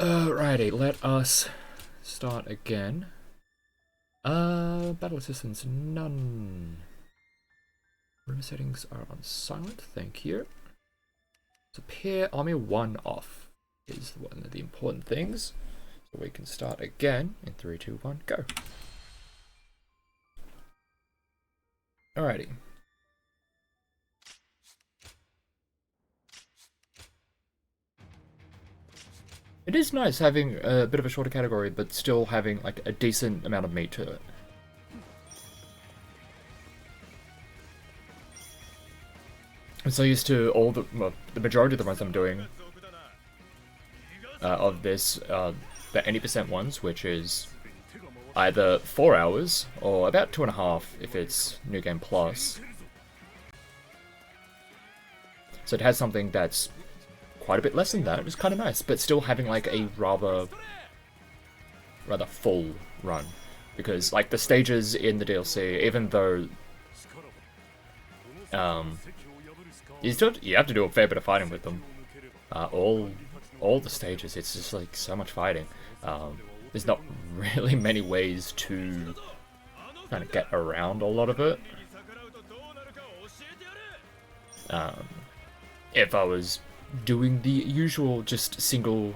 Alrighty, let us start again. Battle assistance, none. Room settings are on silent, thank you. So pair army 1 off is one of the important things. So we can start again in 3, 2, 1, go. Alrighty. It is nice having a bit of a shorter category, but still having like a decent amount of meat to it. I'm so used to all the majority of the runs I'm doing of this, the 80% ones, which is either 4 hours or about 2.5 if it's New Game Plus. So it has something that's quite a bit less than that. It's kind of nice, but still having like a rather full run, because like the stages in the DLC, even though you have to do a fair bit of fighting with them. All the stages, it's just like so much fighting. There's not really many ways to kind of get around a lot of it. If I was doing the usual just single,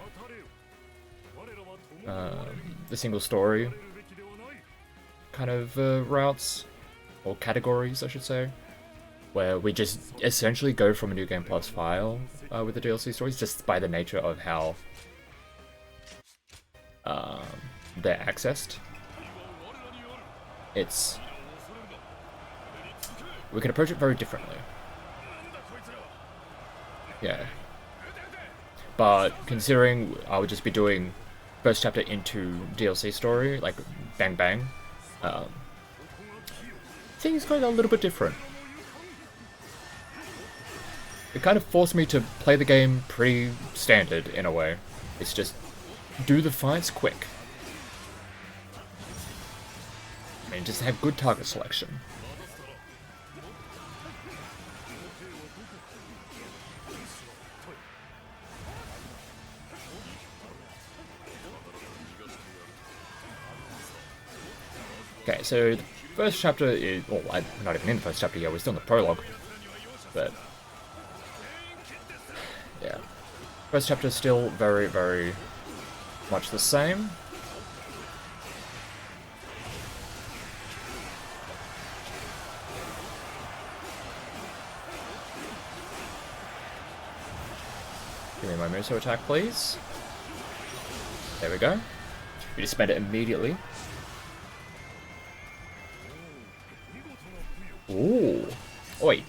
the single story kind of routes, or categories I should say, where we just essentially go from a New Game Plus file with the DLC stories, just by the nature of how they're accessed. We can approach it very differently. Yeah. But considering I would just be doing first chapter into DLC story, like bang bang, things got a little bit different. It kind of forced me to play the game pretty standard in a way. It's just do the fights quick. And just have good target selection. Okay, so the first chapter is, well, I'm not even in the first chapter yet, we're still in the prologue. But yeah. First chapter is still very, very much the same. Give me my Muso attack, please. There we go. We just spend it immediately. Ooh. Oi.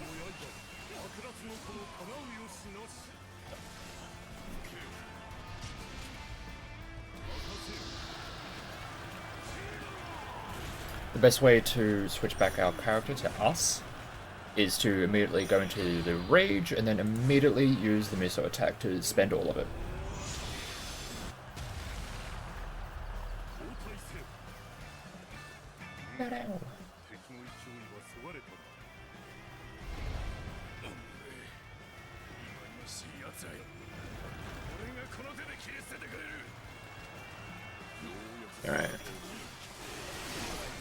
The best way to switch back our character to us is to immediately go into the rage and then immediately use the Miso attack to spend all of it. Alright.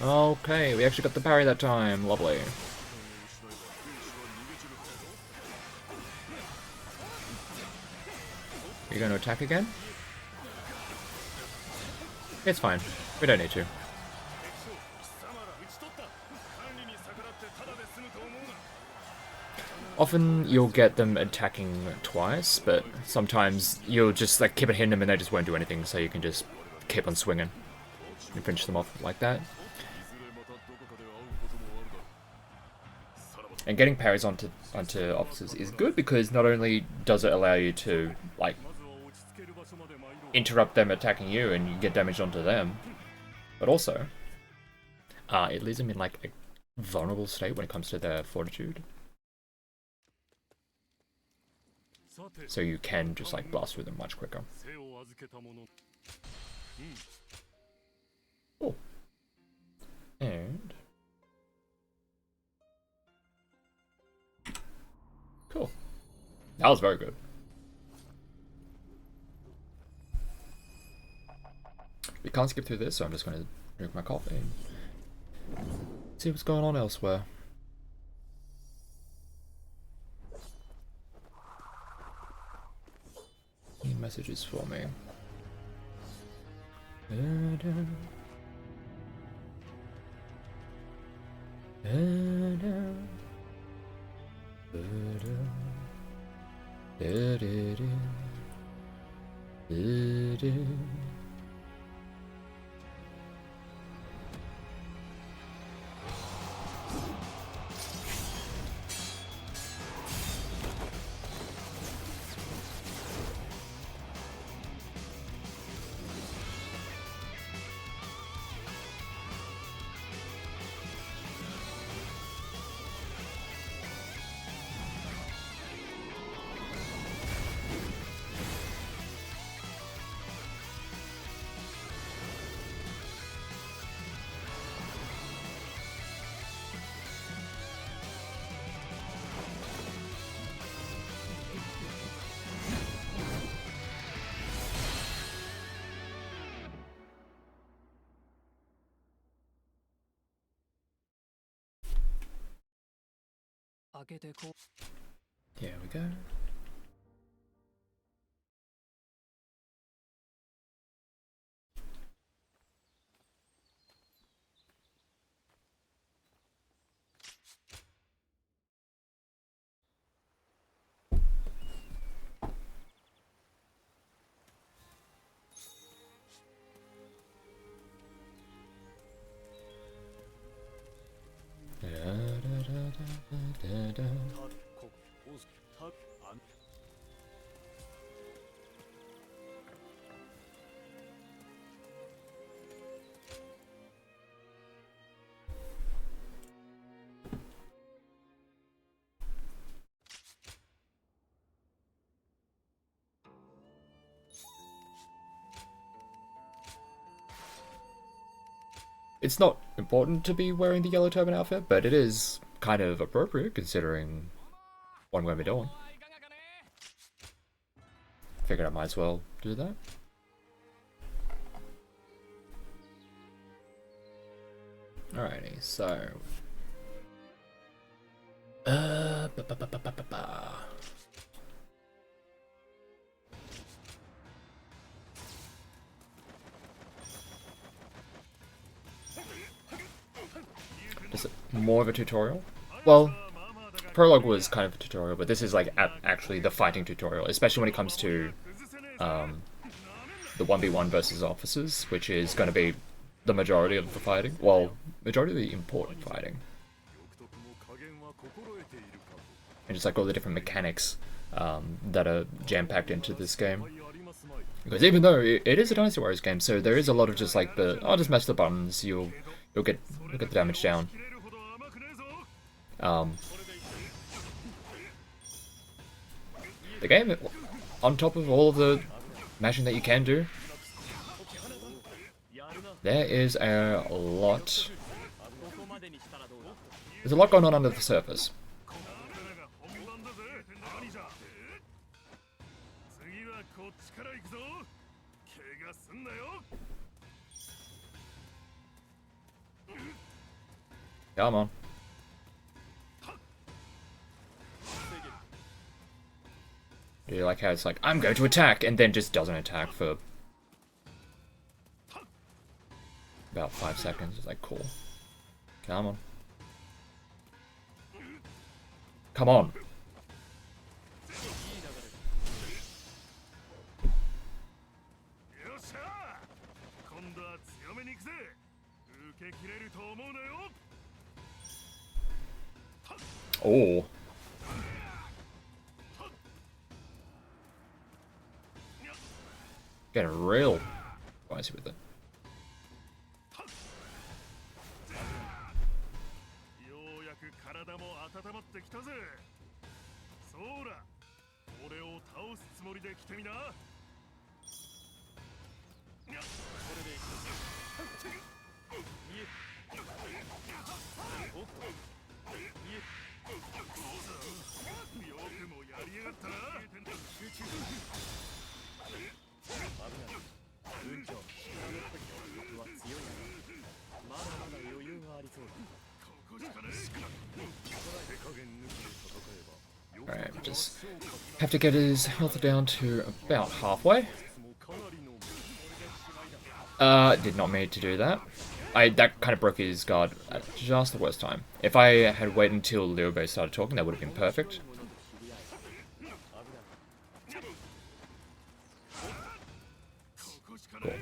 Okay, we actually got the parry that time. Lovely. Are you going to attack again? It's fine. We don't need to. Often you'll get them attacking twice, but sometimes you'll just like keep on hitting them and they just won't do anything, so you can just keep on swinging and finish them off like that. And getting parries onto officers is good, because not only does it allow you to like interrupt them attacking you and you get damage onto them, but also it leaves them in like a vulnerable state when it comes to their fortitude. So you can just like blast through them much quicker. Oh. And cool. That was very good. can't skip through this, so I'm just going to drink my coffee and see what's going on elsewhere. Any messages for me? Here we go. It's not important to be wearing the yellow turban outfit, but it is kind of appropriate considering what I'm going to be doing. Figured I might as well do that. Alrighty, so... Is it more of a tutorial? Well, Prologue was kind of a tutorial, but this is like actually the fighting tutorial, especially when it comes to the 1v1 versus officers, which is going to be the majority of the fighting. Well, majority of the important fighting. And just like all the different mechanics that are jam-packed into this game. Because even though it is a Dynasty Warriors game, so there is a lot of just like the, oh, just mash the buttons, you'll get the damage down. The game, on top of all of the mashing that you can do, there is a lot. There's a lot going on under the surface. Come on. Do you like how it's like, I'm going to attack, and then just doesn't attack for about 5 seconds. It's like, cool. Come on. Come on. Oh. Getting real spicy with it. Just have to get his health down to about halfway. Did not mean to do that. That kind of broke his guard at just the worst time. If I had waited until Liu started talking, that would have been perfect. Cool.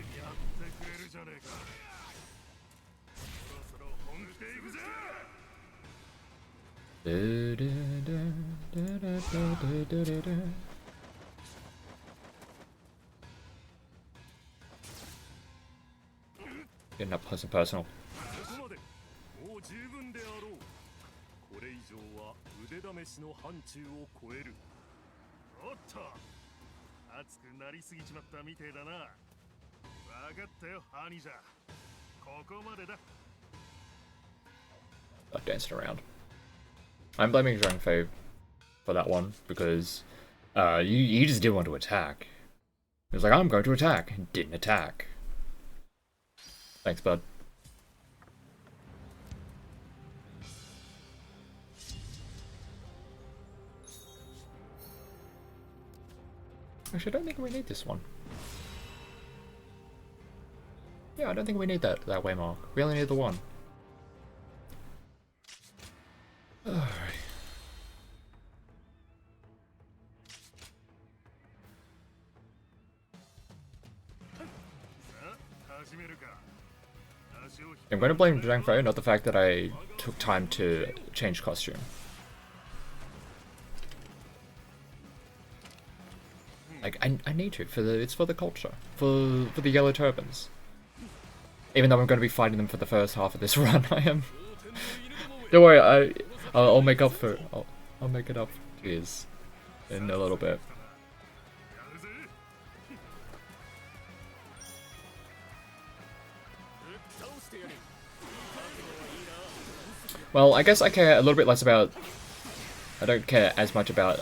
Getting up close and personal. Stop dancing around. I'm blaming Zhang Fei for that one because you just didn't want to attack. It was like, I'm going to attack. Didn't attack. Thanks, bud. Actually, I don't think we need this one. Yeah, I don't think we need that waymark. We only need the one. Alright. I'm going to blame Zhang Fei, not the fact that I took time to change costume. Like, I need to, it's for the culture. For the yellow turbans. Even though I'm going to be fighting them for the first half of this run, I am. Don't worry, I'll make up for I'll make it up for years in a little bit. Well, I guess I care a little bit less about. I don't care as much about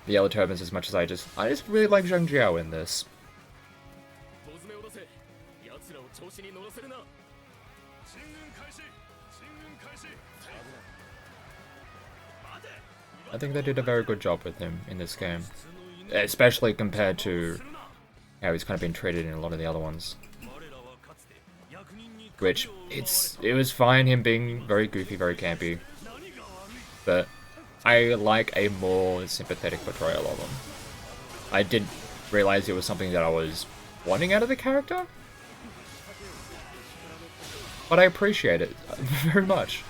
the yellow turbans as much as I just really like Zhang Jiao in this. I think they did a very good job with him in this game, especially compared to how he's kind of been treated in a lot of the other ones. Which, it was fine him being very goofy, very campy, but I like a more sympathetic portrayal of him. I didn't realize it was something that I was wanting out of the character, but I appreciate it very much.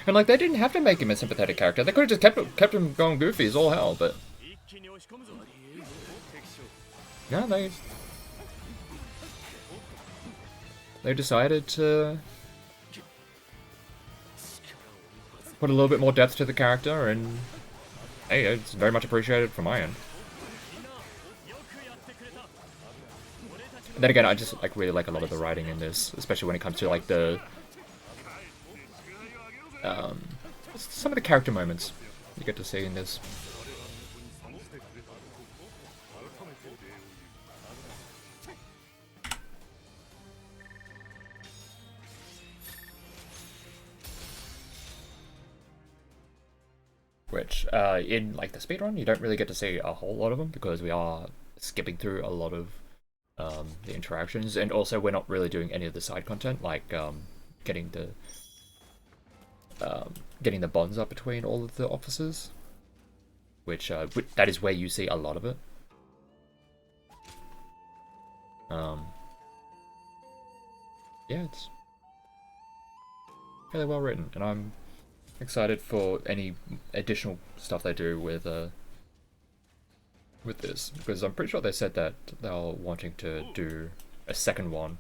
And like, they didn't have to make him a sympathetic character. They could have just kept him going goofy as all hell, but yeah, they decided to put a little bit more depth to the character, and hey, it's very much appreciated from my end. And then again, I just really like a lot of the writing in this, especially when it comes to like the some of the character moments you get to see in this. Which, in like the speedrun, you don't really get to see a whole lot of them because we are skipping through a lot of the interactions, and also we're not really doing any of the side content, like getting the bonds up between all of the officers, which that is where you see a lot of it. Yeah, it's fairly well written, and I'm excited for any additional stuff they do with this, because I'm pretty sure they said that they're wanting to do a second one.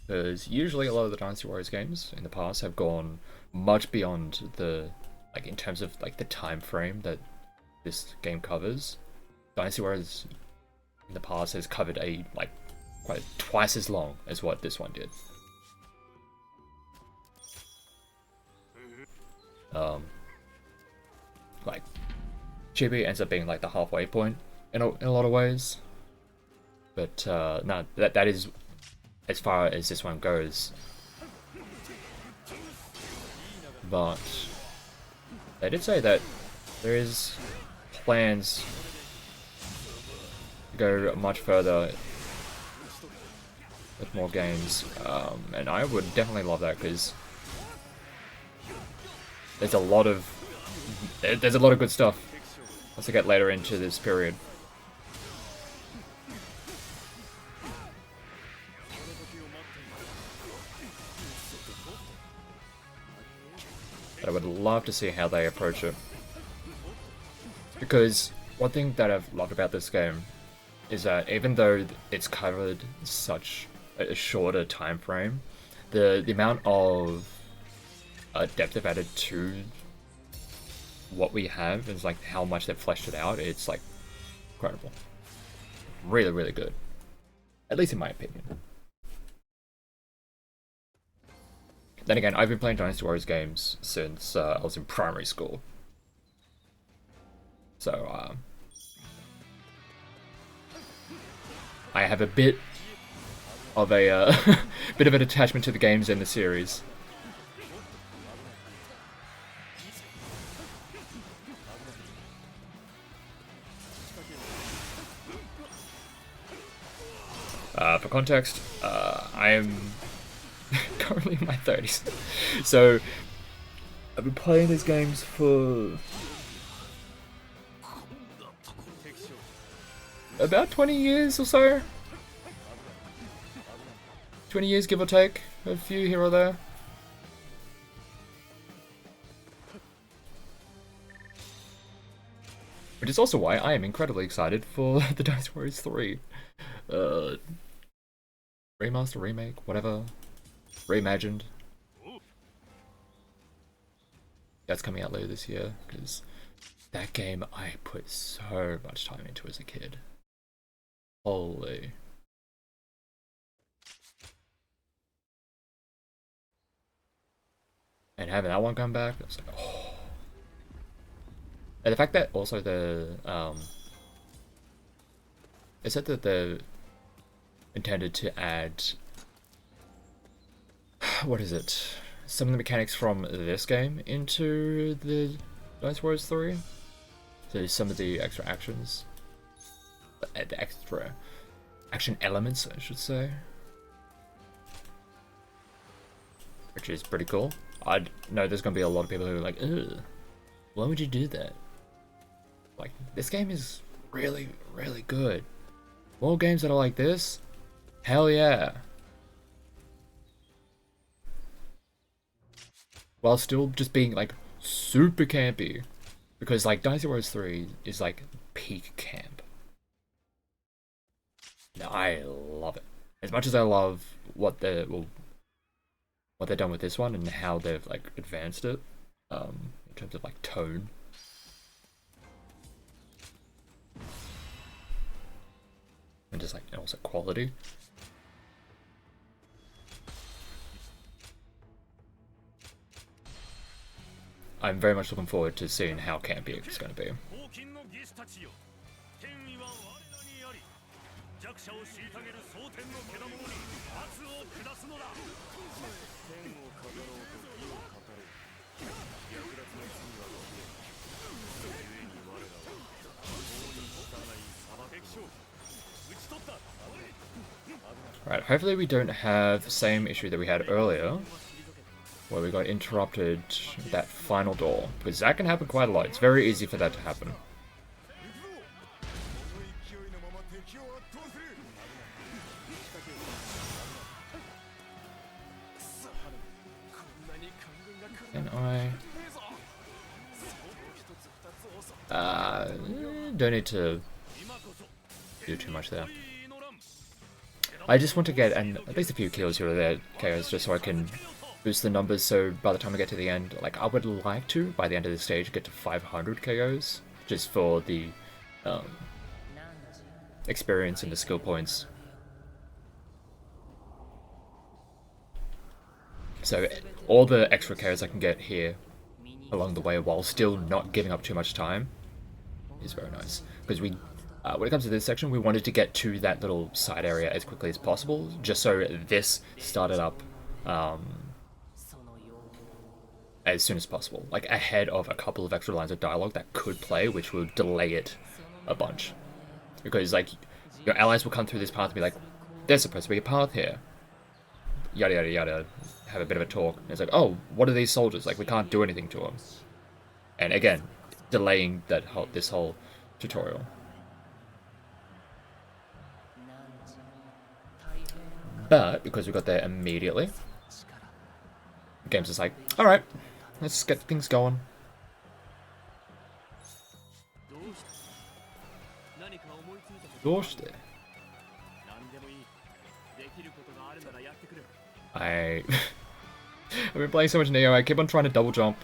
Because usually a lot of the Dynasty Warriors games in the past have gone much beyond the like in terms of like the time frame that this game covers, Dynasty Warriors in the past has covered a like quite twice as long as what this one did. Like Chibi ends up being like the halfway point in a lot of ways, but no, that is as far as this one goes. But they did say that there is plans to go much further with more games, and I would definitely love that because there's a lot of good stuff as we get later into this period. I would love to see how they approach it, because one thing that I've loved about this game is that even though it's covered such a shorter time frame, the amount of depth they've added to what we have is like how much they've fleshed it out. It's like incredible, really, really good, at least in my opinion. Then again, I've been playing Dynasty Warriors games since I was in primary school. So, I have a bit of a bit of an attachment to the games in the series. For context, I am currently in my 30s, so I've been playing these games for about 20 years or so. 20 years, give or take, a few here or there. Which is also why I am incredibly excited for the Dynasty Warriors 3. Remaster, remake, whatever. Reimagined. That's coming out later this year, because that game I put so much time into as a kid. Holy. And having that one come back, I was like, oh. And the fact that also it said that they're intended to add, what is it? Some of the mechanics from this game into the Dynasty Warriors 3. So some of the extra actions, the extra action elements, I should say, which is pretty cool. I know there's gonna be a lot of people who are like, ugh, why would you do that? Like, this game is really, really good. More games that are like this, hell yeah. While still just being like super campy, because like Dynasty Warriors 3 is like peak camp. Now, I love it as much as I love what they've done with this one and how they've like advanced it in terms of like tone. And just like, and also quality. I'm very much looking forward to seeing how campy it's going to be. Right, hopefully we don't have the same issue that we had earlier, where we got interrupted with that final door, because that can happen quite a lot. It's very easy for that to happen. Can I... don't need to do too much there. I just want to get at least a few kills here or there, KOs, just so I can boost the numbers so by the time we get to the end, like I would like to, by the end of the stage, get to 500 KOs, just for the experience and the skill points. So all the extra KOs I can get here along the way while still not giving up too much time is very nice. Because when it comes to this section, we wanted to get to that little side area as quickly as possible, just so this started up as soon as possible, like ahead of a couple of extra lines of dialogue that could play, which will delay it a bunch. Because like your allies will come through this path and be like, "There's supposed to be a path here," yada yada yada. Have a bit of a talk. And it's like, "Oh, what are these soldiers? Like, we can't do anything to them." And again, delaying this whole tutorial. But because we got there immediately, the game's just like, "All right, let's get things going." I've been playing so much Neo, I keep on trying to double jump.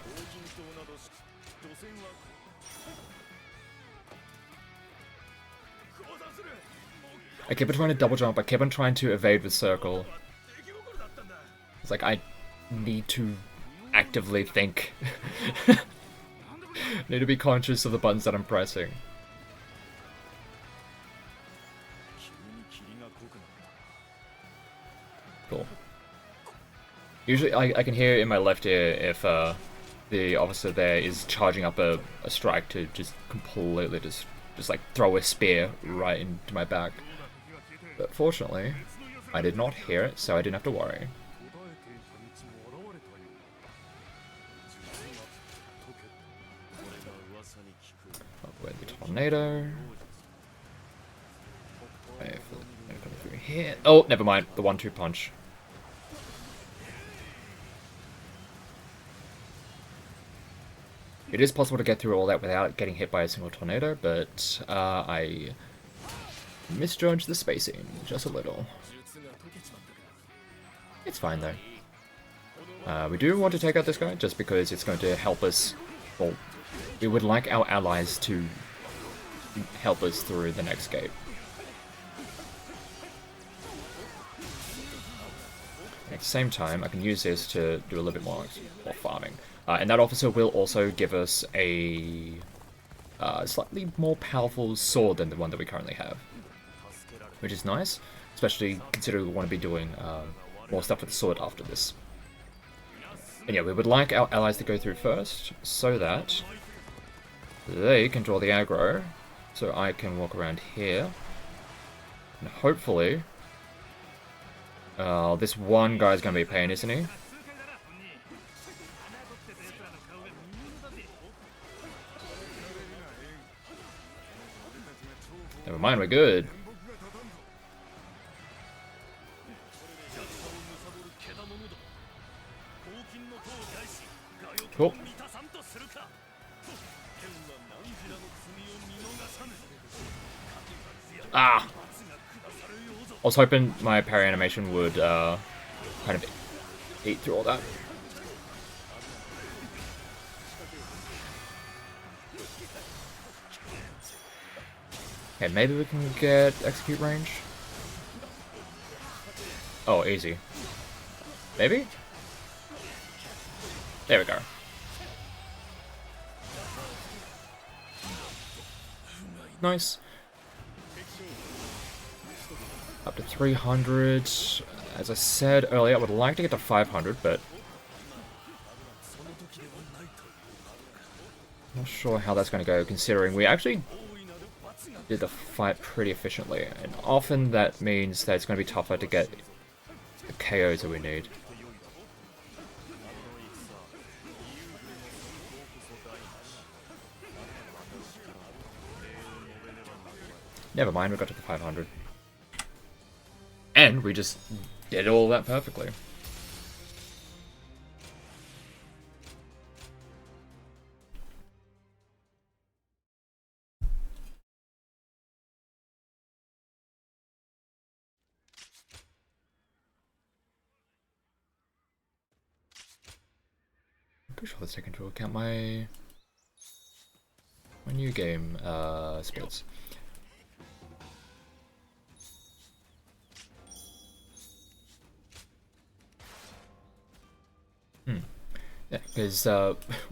I keep on trying to double jump, I keep on trying to evade with circle. It's like I need to actively think. Need to be conscious of the buttons that I'm pressing. Cool. Usually I can hear in my left ear if the officer there is charging up a strike to just completely just like throw a spear right into my back. But fortunately, I did not hear it, so I didn't have to worry. Avoid the tornado. Wait for the coming through here. Oh, never mind. The 1-2 punch. It is possible to get through all that without getting hit by a single tornado, but I misjudged the spacing just a little. It's fine though. We do want to take out this guy just because it's going to help us. Well, we would like our allies to help us through the next gate. At the same time, I can use this to do a little bit more farming. And that officer will also give us a slightly more powerful sword than the one that we currently have. Which is nice, especially considering we want to be doing more stuff with the sword after this. And yeah, we would like our allies to go through first, so that they can draw the aggro, so I can walk around here. And hopefully... this one guy's going to be a pain, isn't he? Never mind, we're good. Cool. Ah! I was hoping my parry animation would kind of eat through all that. Okay, maybe we can get execute range. Oh, easy. Maybe? There we go. Nice. Up to 300. As I said earlier, I would like to get to 500, but... not sure how that's going to go, considering we actually did the fight pretty efficiently. And often that means that it's going to be tougher to get the KOs that we need. Never mind, we got to the 500. And we just did all that perfectly. pretty sure let's take into account my new game splits. Yeah, because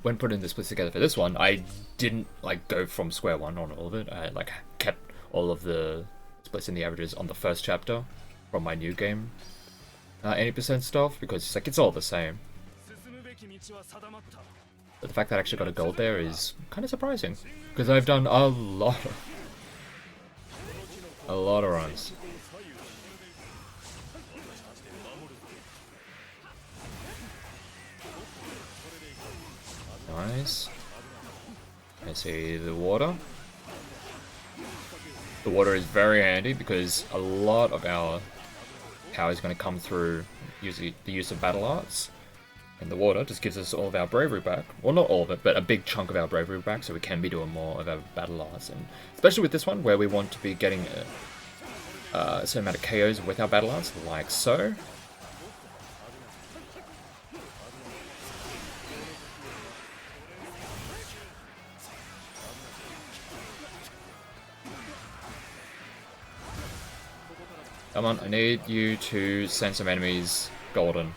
when putting the splits together for this one, I didn't like go from square one on all of it. I like kept all of the splits and the averages on the first chapter from my new game 80% stuff, because it's like it's all the same. But the fact that I actually got a gold there is kind of surprising, because I've done a lot of runs. Nice. I see the water. The water is very handy because a lot of our power is going to come through using the use of battle arts. And the water just gives us all of our bravery back. Well, not all of it, but a big chunk of our bravery back, so we can be doing more of our battle arts. And especially with this one, where we want to be getting a certain amount of KOs with our battle arts, like so. Come on, I need you to send some enemies golden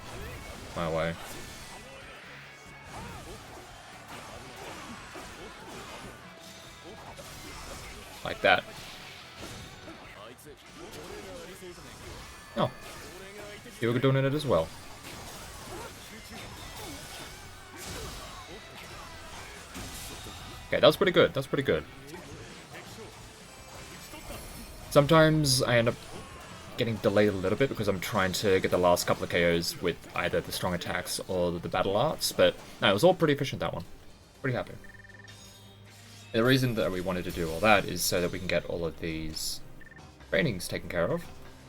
my way. Like that. Oh. You were doing it as well. Okay, that was pretty good. That's pretty good. Sometimes I end up getting delayed a little bit because I'm trying to get the last couple of KOs with either the strong attacks or the battle arts, but no, it was all pretty efficient, that one. Pretty happy. The reason that we wanted to do all that is so that we can get all of these trainings taken care of,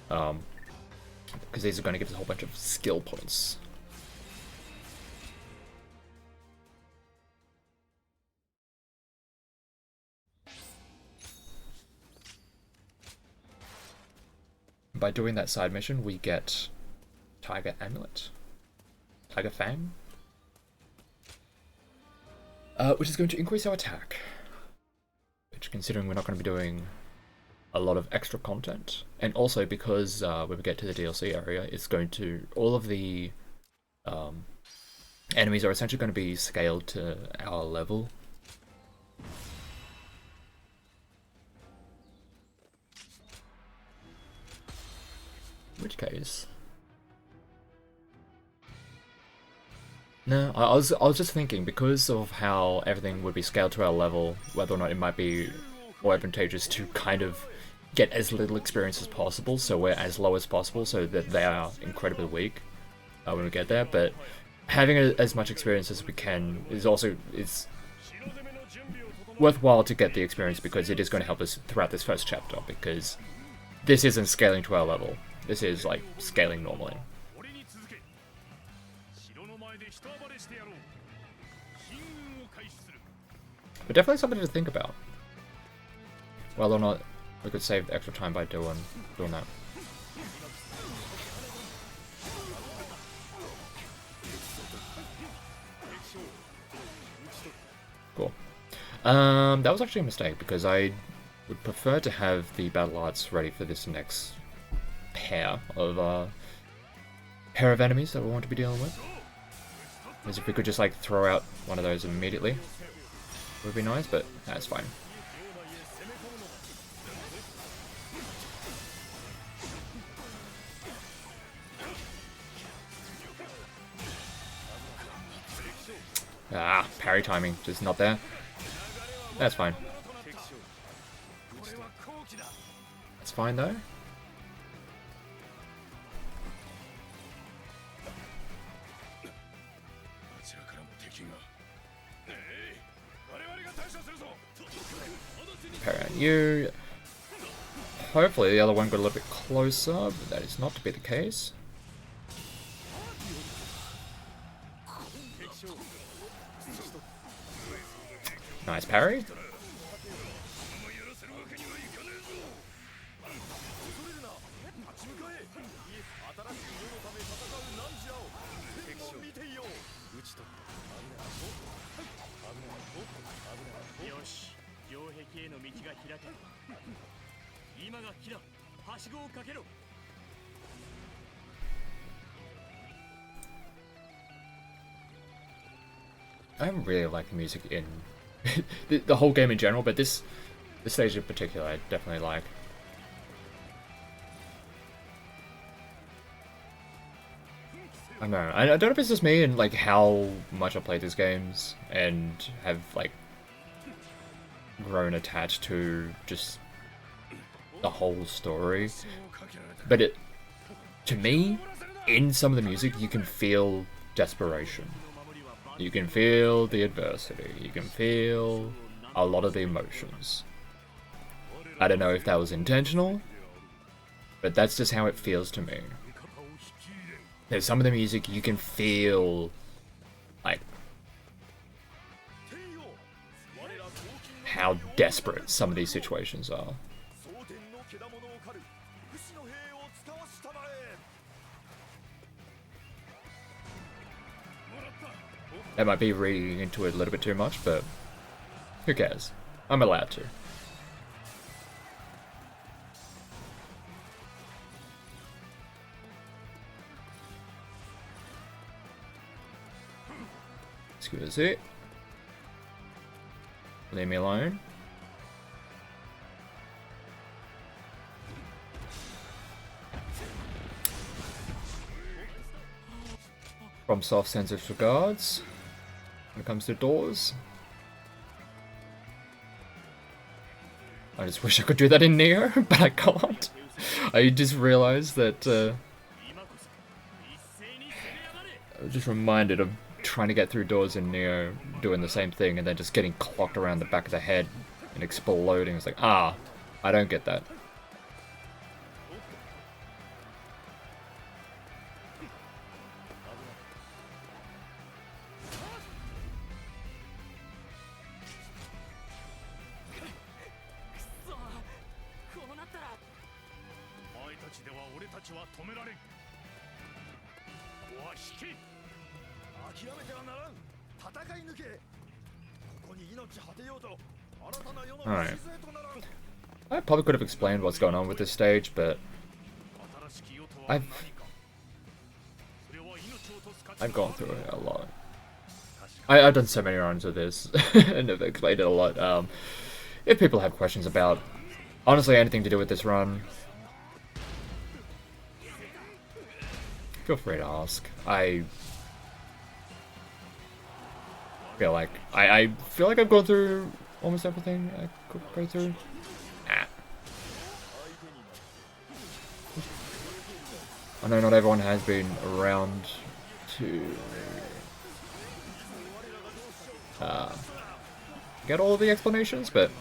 because these are going to give us a whole bunch of skill points. By doing that side mission, we get Tiger Amulet, Tiger Fang, which is going to increase our attack. Which, considering we're not going to be doing a lot of extra content, and also because when we get to the DLC area, it's going to all of the enemies are essentially going to be scaled to our level. In which case, no, I was just thinking, because of how everything would be scaled to our level, whether or not it might be more advantageous to kind of get as little experience as possible, so we're as low as possible, so that they are incredibly weak when we get there. But having as much experience as we can is also worthwhile to get the experience, because it is going to help us throughout this first chapter, because this isn't scaling to our level. This is like scaling normally. But definitely something to think about. Whether or not we could save extra time by doing that. Cool. That was actually a mistake, because I would prefer to have the battle arts ready for this next pair of enemies that we want to be dealing with. As if we could just like throw out one of those immediately, would be nice, but that's fine. Ah, parry timing just not there. That's fine. That's fine though. Parry on you. Hopefully the other one got a little bit closer, but that is not to be the case. Nice parry. I really like the music in the whole game in general, but this stage in particular I definitely like. I don't know. I don't know if it's just me and like how much I play these games and have like grown attached to just the whole story. But to me, in some of the music, you can feel desperation. You can feel the adversity. You can feel a lot of the emotions. I don't know if that was intentional, but that's just how it feels to me. There's some of the music you can feel like how desperate some of these situations are. That might be reading into it a little bit too much, but who cares? I'm allowed to. Excuse it. Leave me alone. FromSoft sends its regards when it comes to doors. I just wish I could do that in Neo, but I can't. I just realized that I was just reminded of trying to get through doors in Neo, doing the same thing, and then just getting clocked around the back of the head and exploding. It's like, I don't get that. Alright. I probably could have explained what's going on with this stage, but I've gone through it a lot. I've done so many runs of this and I've explained it a lot. If people have questions about honestly anything to do with this run, feel free to ask. I feel like I've gone through almost everything I could go through. I know not everyone has been around to get all of the explanations, but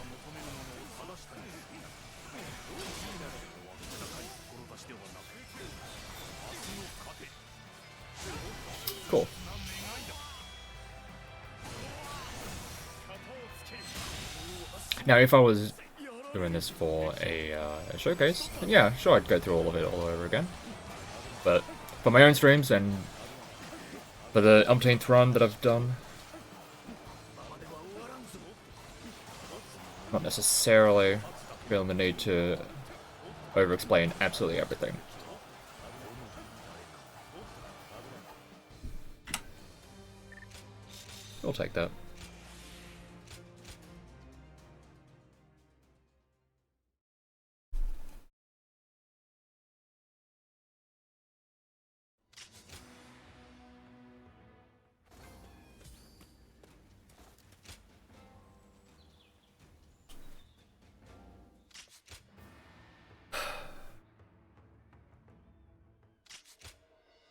cool. Now, if I was doing this for a showcase, then yeah, sure, I'd go through all of it all over again. But for my own streams and for the umpteenth run that I've done, not necessarily feeling the need to over-explain absolutely everything. I'll take that.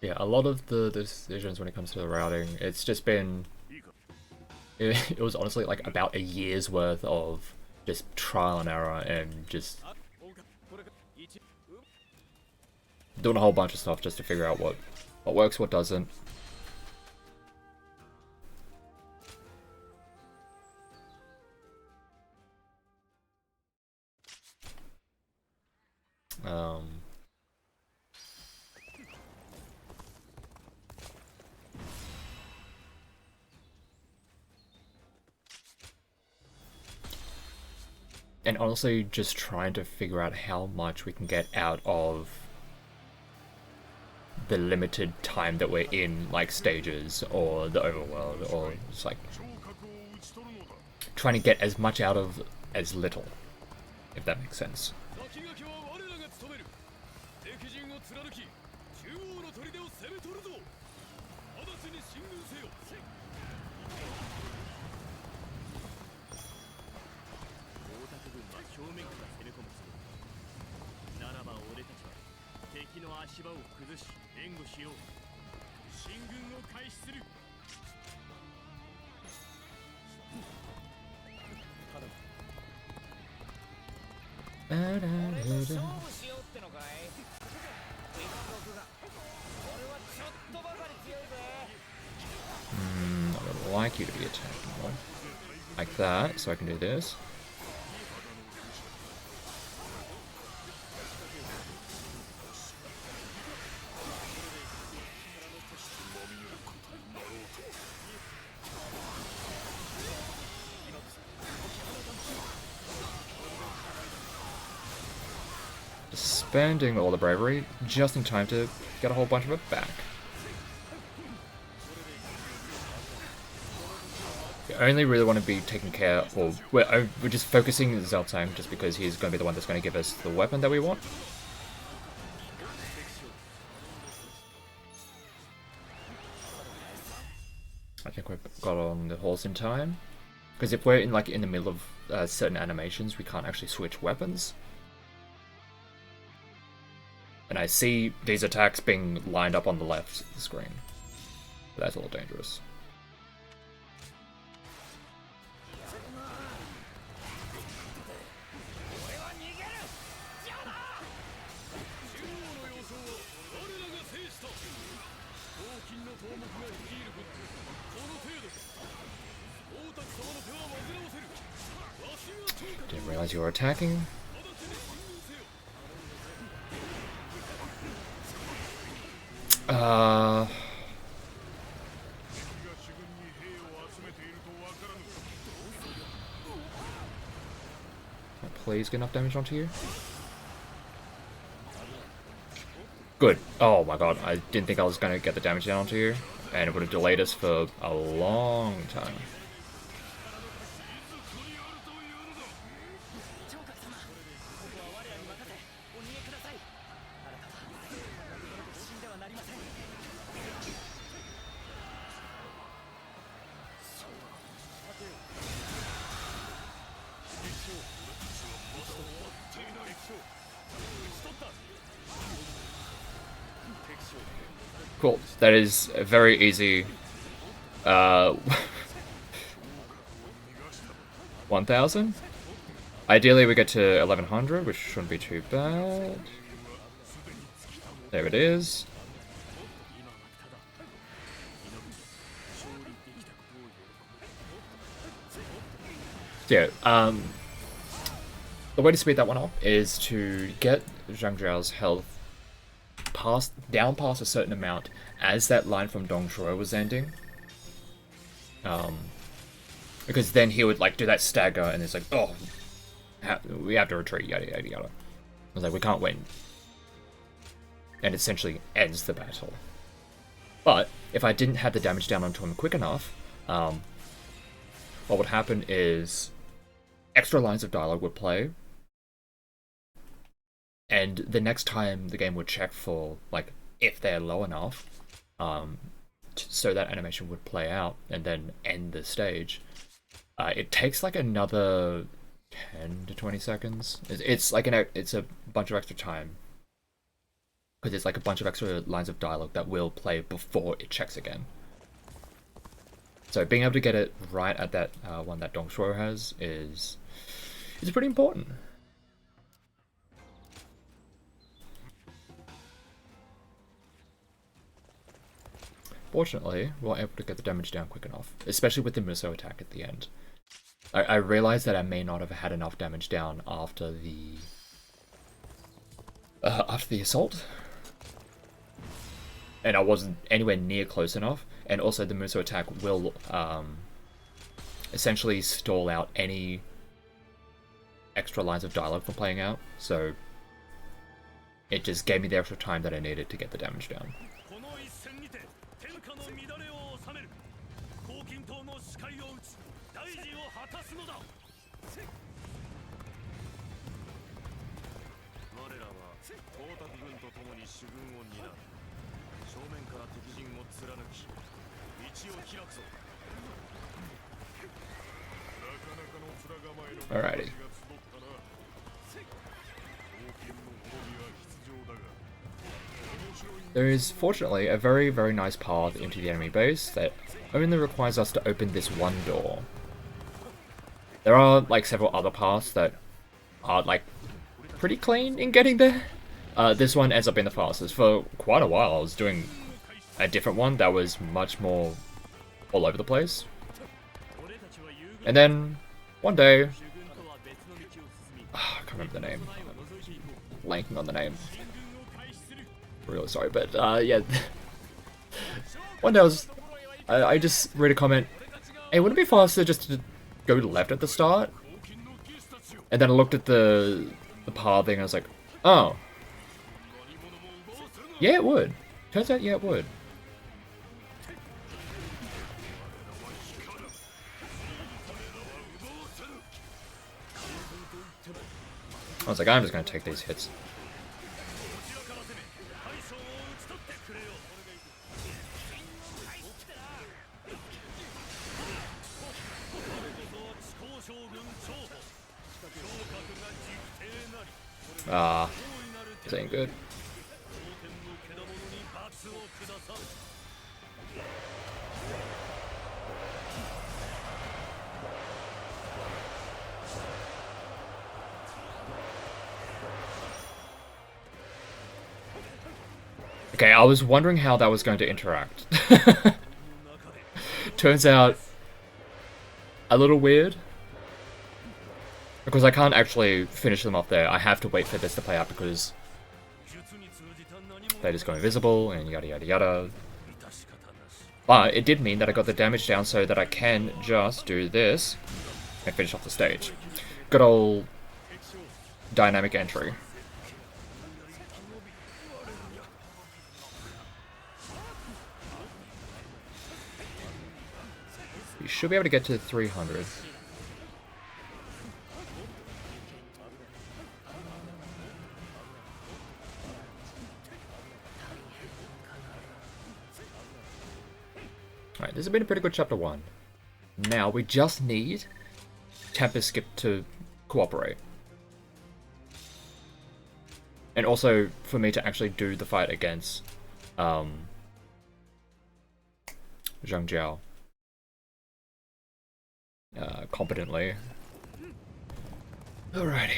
Yeah, a lot of the decisions when it comes to the routing, it's just been... It was honestly like about a year's worth of just trial and error and just doing a whole bunch of stuff just to figure out what works, what doesn't. And honestly, just trying to figure out how much we can get out of the limited time that we're in, like stages or the overworld, or just like trying to get as much out of as little, if that makes sense. I would like you to be attacking more. Like that, so I can do this. Spending all the bravery just in time to get a whole bunch of it back. You only really want to be taking care of, or we're just focusing Zeltang just because he's going to be the one that's going to give us the weapon that we want. I think we've got on the horse in time. Because if we're in the middle of certain animations, we can't actually switch weapons. And I see these attacks being lined up on the left of the screen. But that's a little dangerous. Didn't realize you were attacking. Please get enough damage onto you. Good. Oh my god, I didn't think I was going to get the damage down onto you, and it would have delayed us for a long time. Cool. That is a very easy 1000. Ideally we get to 1100, which shouldn't be too bad. There it is. Yeah, the way to speed that one up is to get Zhang Zhao's health down past a certain amount as that line from Dong Shuo was ending. Because then he would do that stagger and it's like, oh, we have to retreat, yada yada yada. I was like, we can't win. And essentially ends the battle. But if I didn't have the damage down onto him quick enough, what would happen is extra lines of dialogue would play. And the next time the game would check for, if they're low enough, so that animation would play out and then end the stage. It takes another 10 to 20 seconds. It's a bunch of extra time. Because it's a bunch of extra lines of dialogue that will play before it checks again. So being able to get it right at that one that Dong Shuo has is pretty important. Fortunately, we were able to get the damage down quick enough, especially with the Muso attack at the end. I realized that I may not have had enough damage down after the assault, and I wasn't anywhere near close enough. And also, the Muso attack will essentially stall out any extra lines of dialogue from playing out, so it just gave me the extra time that I needed to get the damage down. Alrighty. There is, fortunately, a very, very nice path into the enemy base that only requires us to open this one door. There are, like, several other paths that are, like, pretty clean in getting there. This one ends up being the fastest. For quite a while, I was doing a different one that was much more all over the place. And then, one day... I can't remember the name. I'm blanking on the name. Really sorry, but yeah. One day I just read a comment, hey, wouldn't it be faster just to go left at the start? And then I looked at the path thing and I was like, oh. Yeah, it would. Turns out, yeah, it would. I was like, I'm just gonna take these hits. Ah, this ain't good. Okay, I was wondering how that was going to interact. Turns out a little weird. Because I can't actually finish them off there. I have to wait for this to play out because they just go invisible and yada yada yada. But it did mean that I got the damage down so that I can just do this and finish off the stage. Good old dynamic entry. You should be able to get to 300. Alright, this has been a pretty good chapter 1. Now, we just need Tempest Skip to cooperate. And also, for me to actually do the fight against Zhang Jiao competently. Alrighty.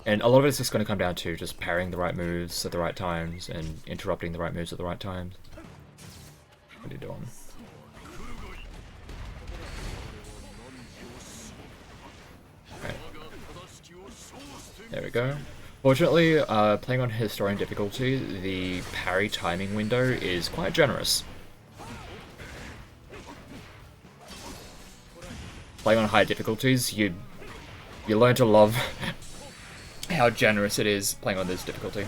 And a lot of it's just going to come down to just parrying the right moves at the right times and interrupting the right moves at the right times. What are you doing? Okay. There we go. Fortunately, playing on Historian difficulty, the parry timing window is quite generous. Playing on high difficulties, you learn to love how generous it is playing on this difficulty.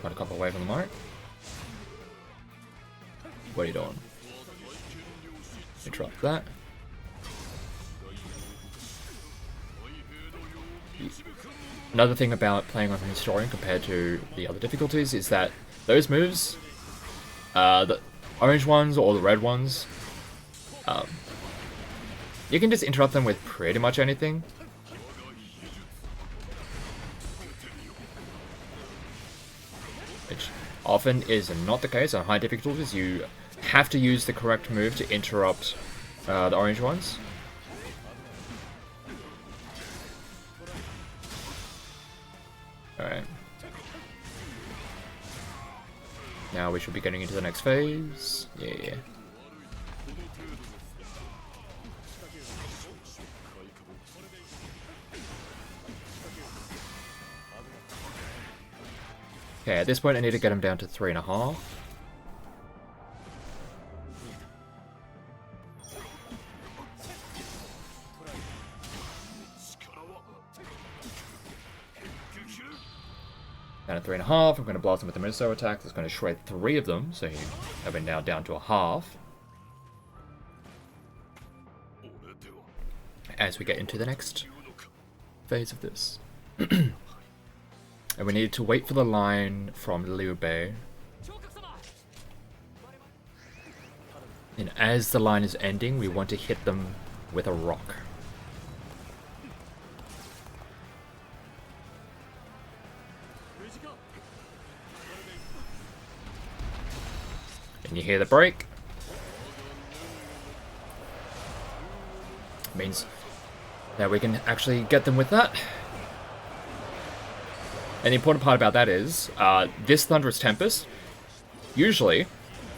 Got a couple away from the mark. What are you doing? Interrupt that. Another thing about playing on Historian compared to the other difficulties is that those moves, the orange ones or the red ones, you can just interrupt them with pretty much anything. Which often is not the case on high difficulties. You have to use the correct move to interrupt the orange ones. Alright. Now we should be getting into the next phase. Yeah. Okay, at this point I need to get him down to 3.5. Down at 3.5, I'm going to blast him with the missile attack. That's going to shred 3 of them, so you have it now down to a half. As we get into the next phase of this. And we need to wait for the line from Liu Bei. And as the line is ending, we want to hit them with a rock. And you hear the break. Means that we can actually get them with that. And the important part about that is, this Thunderous Tempest, usually,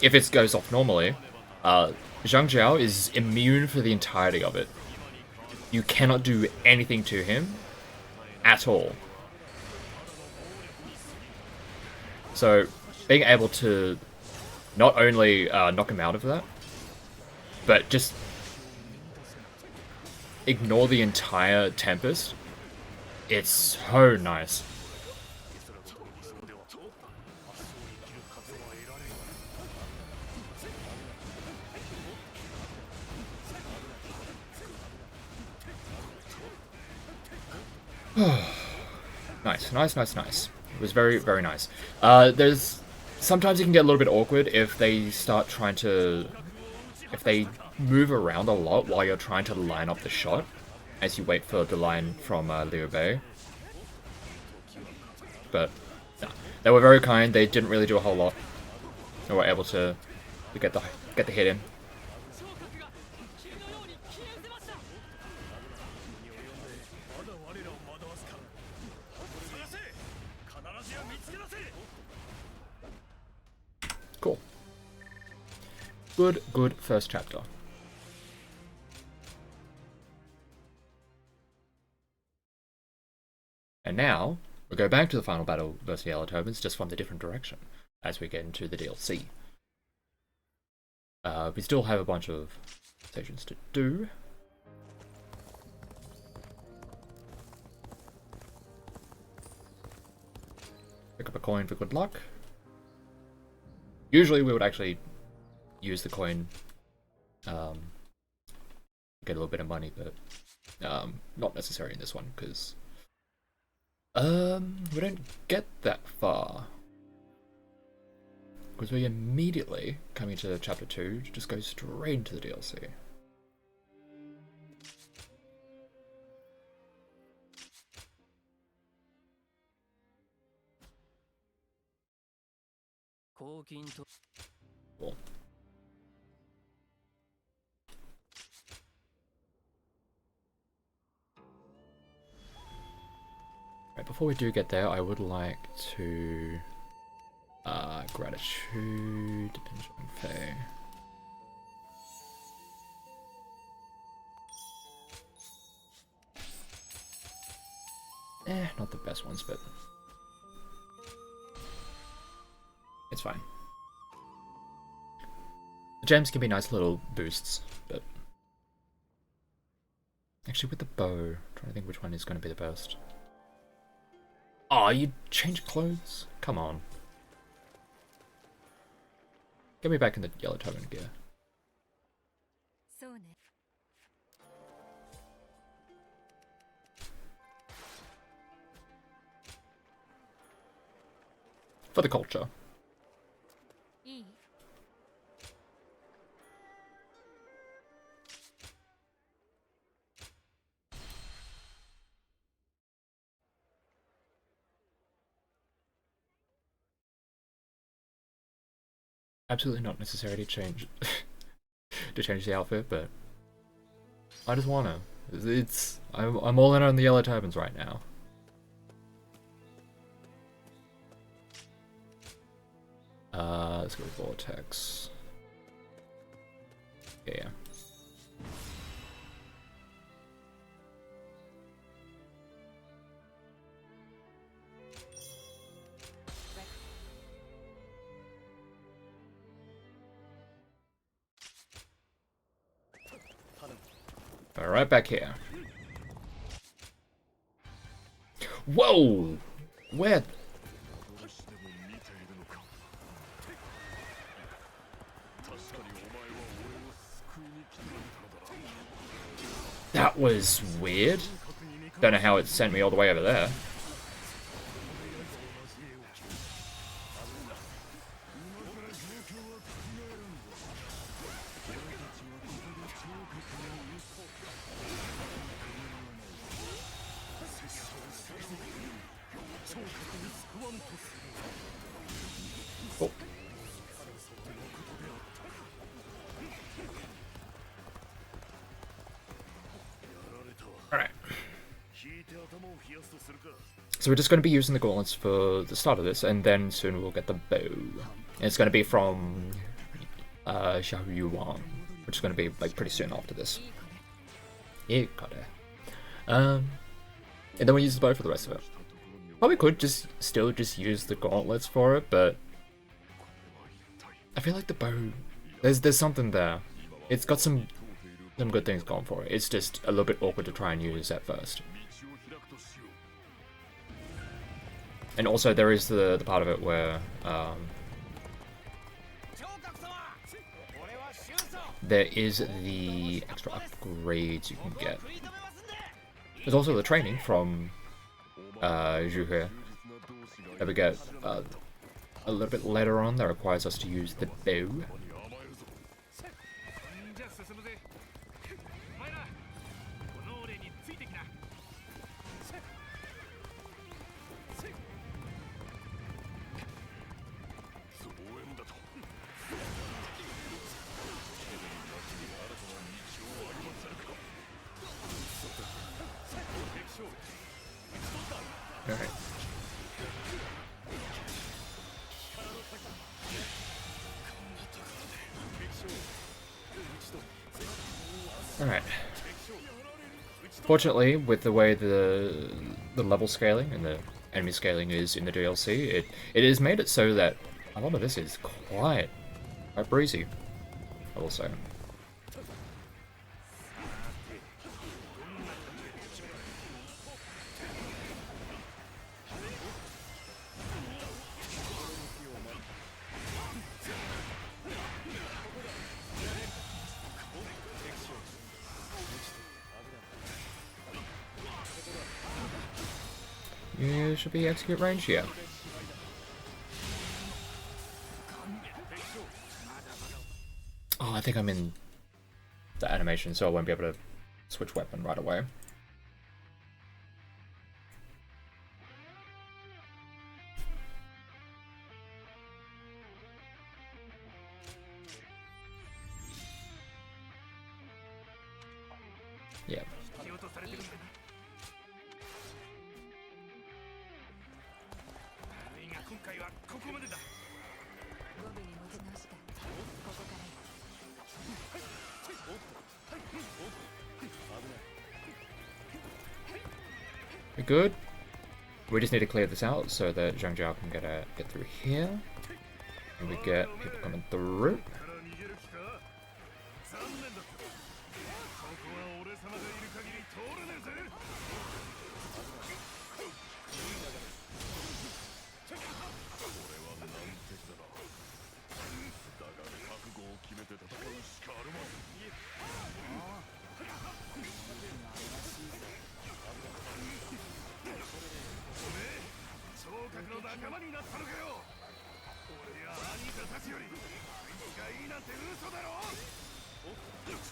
if it goes off normally, Zhang Jiao is immune for the entirety of it. You cannot do anything to him at all. So, being able to not only knock him out of that, but just ignore the entire Tempest, it's so nice. Nice. It was very, very nice. Sometimes it can get a little bit awkward if they start trying to... If they move around a lot while you're trying to line up the shot, as you wait for the line from Liu Bei. But, no. They were very kind, they didn't really do a whole lot. They were able to get the hit in. Cool. Good first chapter. And now, we'll go back to the final battle versus Yellow Turbans, just from the different direction, as we get into the DLC. We still have a bunch of stations to do. Pick up a coin for good luck. Usually we would actually use the coin, get a little bit of money, but not necessary in this one, because we don't get that far. Because we immediately, coming to chapter 2, just go straight into the DLC. Cool. Right, before we do get there, I would like to gratitude and Faye. Not the best ones, but it's fine. The gems can be nice little boosts, but actually with the bow, I'm trying to think which one is going to be the best. Oh, you changed clothes? Come on. Get me back in the Yellow Turban gear. For the culture. Absolutely not necessary to change the outfit, but I just wanna. I'm all in on the Yellow Turbans right now. Let's go with Vortex. Yeah. right back here. Whoa! Where? That was weird. Don't know how it sent me all the way over there. Oh. Alright. So we're just going to be using the gauntlets for the start of this, and then soon we'll get the bow. And it's going to be from Xiao Yuan, which is going to be like pretty soon after this. Yeah, got it. And then we'll use the bow for the rest of it. Probably could still just use the gauntlets for it, but I feel like the bow, there's something there. It's got some good things going for it. It's just a little bit awkward to try and use at first. And also there is the part of it where there is the extra upgrades you can get. There's also the training from Zhu here that we get a little bit later on that requires us to use the bow. Alright. Alright. Fortunately, with the way the level scaling and the enemy scaling is in the DLC, it has made it so that a lot of this is quite breezy, I will say. You should be execute range here. Oh, I think I'm in the animation, so I won't be able to switch weapon right away. Yeah. We're good. We just need to clear this out so that Zhang Jiao can get through here. And we get people coming through.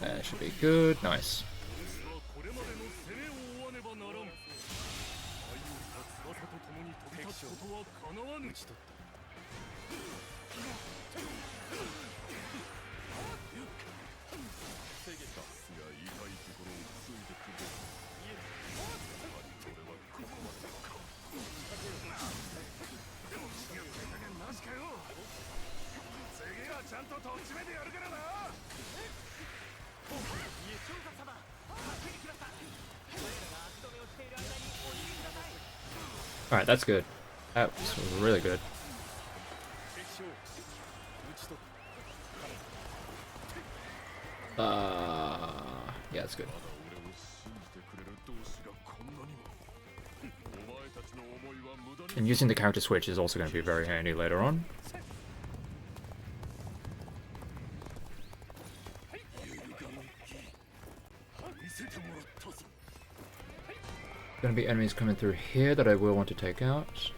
That should be good. Nice. Alright, that's good. That was really good. Yeah, that's good. And using the character switch is also going to be very handy later on. Going to be enemies coming through here that I will want to take out.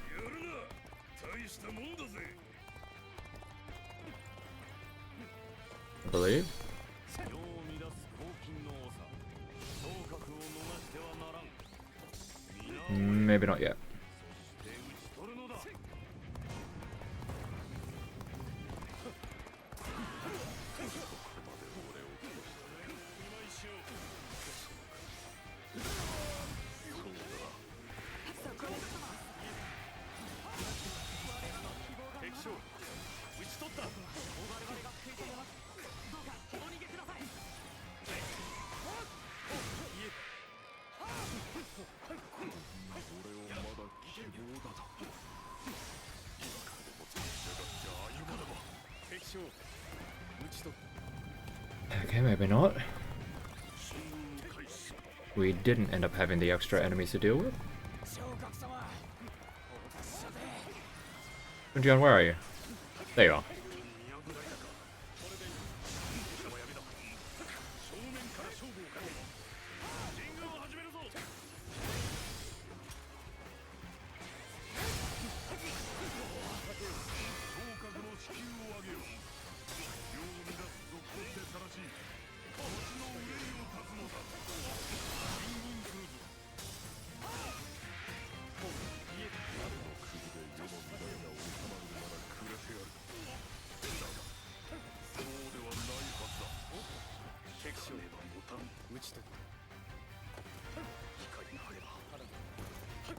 I believe. Maybe not yet. Okay, maybe not. We didn't end up having the extra enemies to deal with. John, where are you? There you are.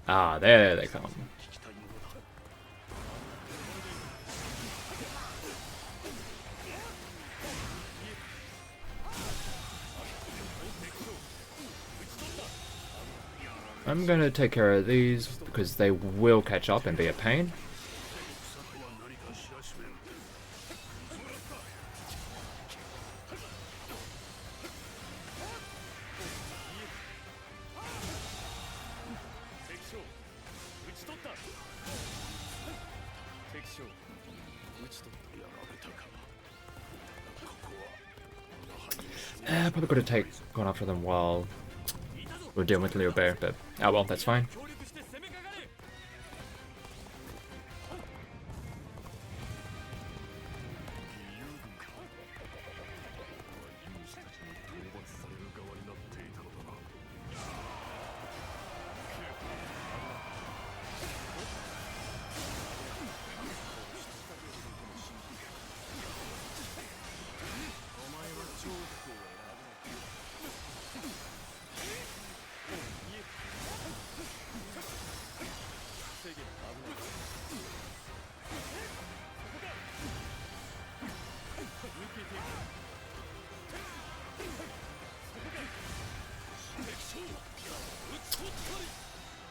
Ah, there they come. I'm gonna take care of these because they will catch up and be a pain. Probably could have gone after them while we're dealing with Leo Bear, but oh well, that's fine.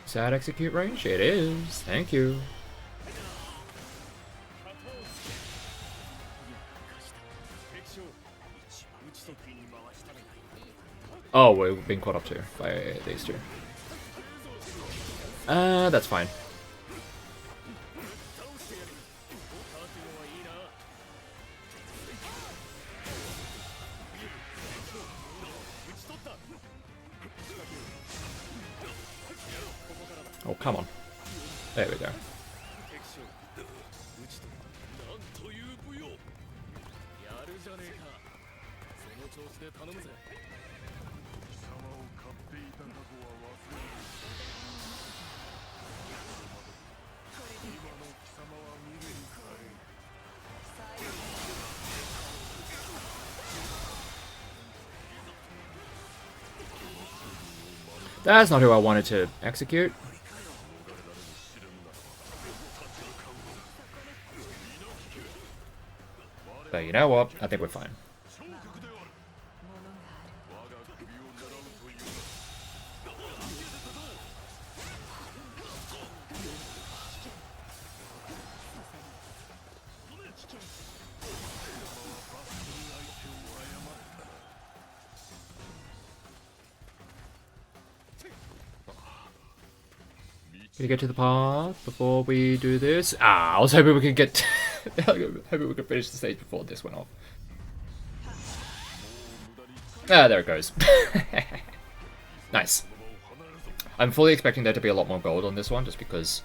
Is that execute range? It is. Thank you. Oh, we've been caught up to by these two. That's fine. Oh, come on. There we go. That's not who I wanted to execute. But you know what? I think we're fine. Can we get to the path before we do this? I was hoping we could get... hoping we could finish the stage before this went off. There it goes. Nice. I'm fully expecting there to be a lot more gold on this one, just because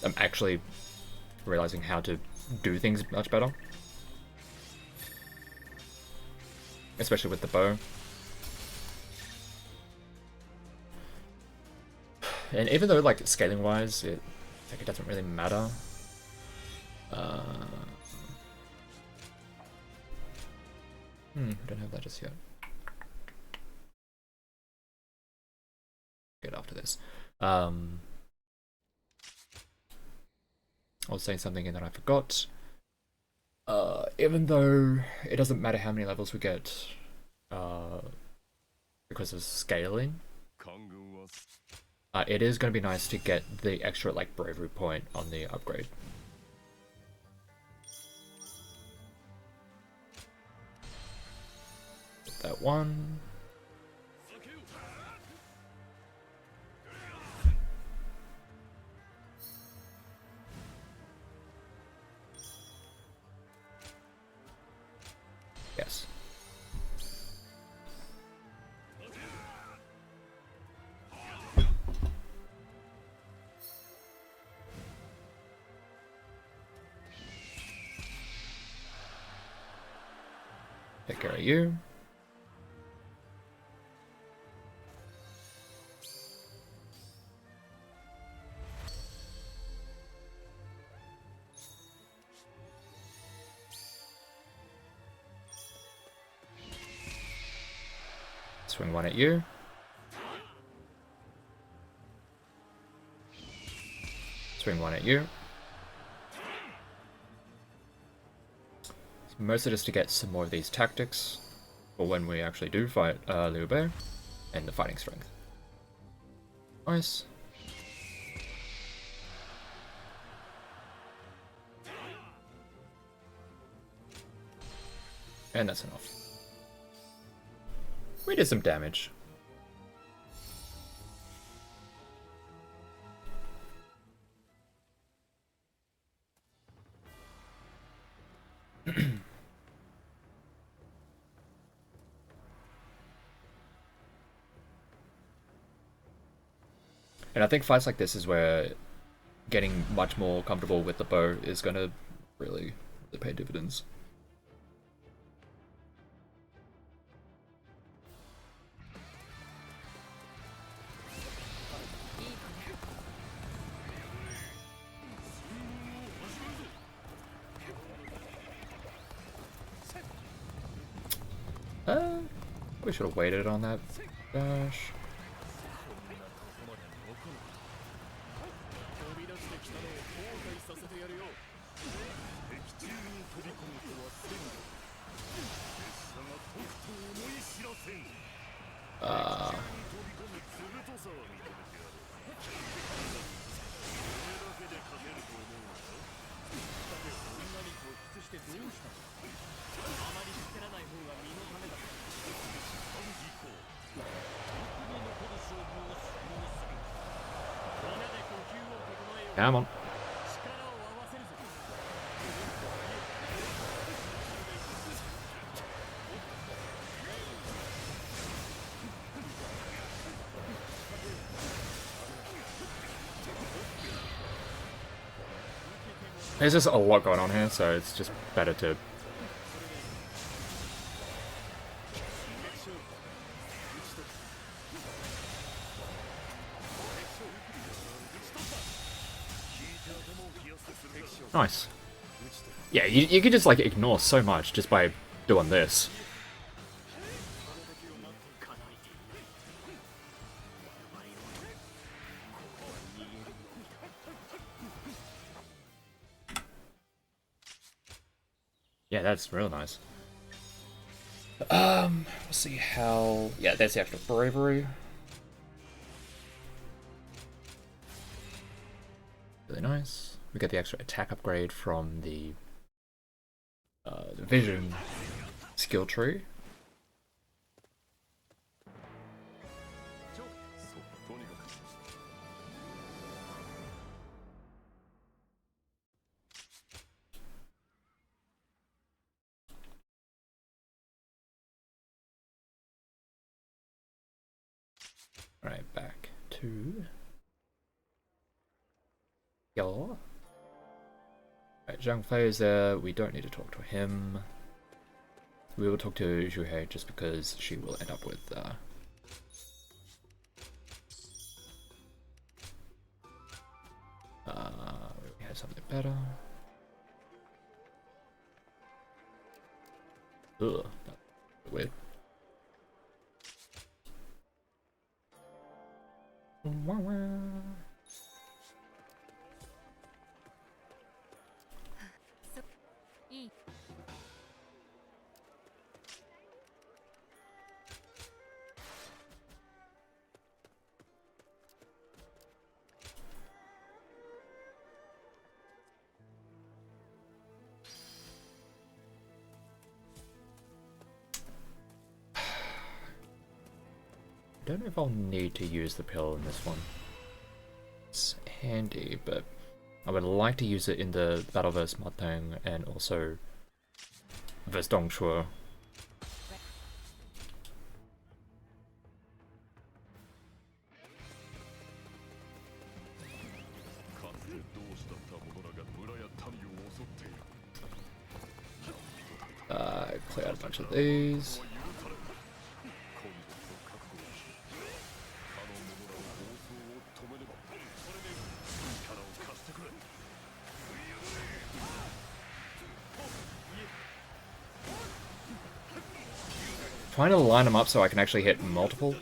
I'm actually realizing how to do things much better. Especially with the bow. And even though, like, scaling-wise, it doesn't really matter. We don't have that just yet. Get after this. I was saying something and then I forgot. Even though it doesn't matter how many levels we get, because of scaling, it is going to be nice to get the extra, like, bravery point on the upgrade. Get that one. Yes. Take care of you. Swing one at you. Swing one at you. Mostly just to get some more of these tactics for when we actually do fight Liu Bei, and the fighting strength. Nice. And that's enough. We did some damage. And I think fights like this is where getting much more comfortable with the bow is going to really pay dividends. We should have waited on that dash. Come on. There's just a lot going on here, so it's just better to... Nice. Yeah, you could just, like, ignore so much just by doing this. Yeah, that's real nice. Let's see how... Yeah, that's the extra bravery. Really nice. We get the extra attack upgrade from the vision skill tree. Alright, back to Yellow. Alright, Zhang Fei is there. We don't need to talk to him. We will talk to Zhu He just because she will end up with we have something better. Ugh, that's weird. I don't know if I'll need to use the pill in this one. It's handy, but I would like to use it in the battle versus Matang and also versus Dongshuo. Clear out a bunch of these. Trying to line them up so I can actually hit multiple.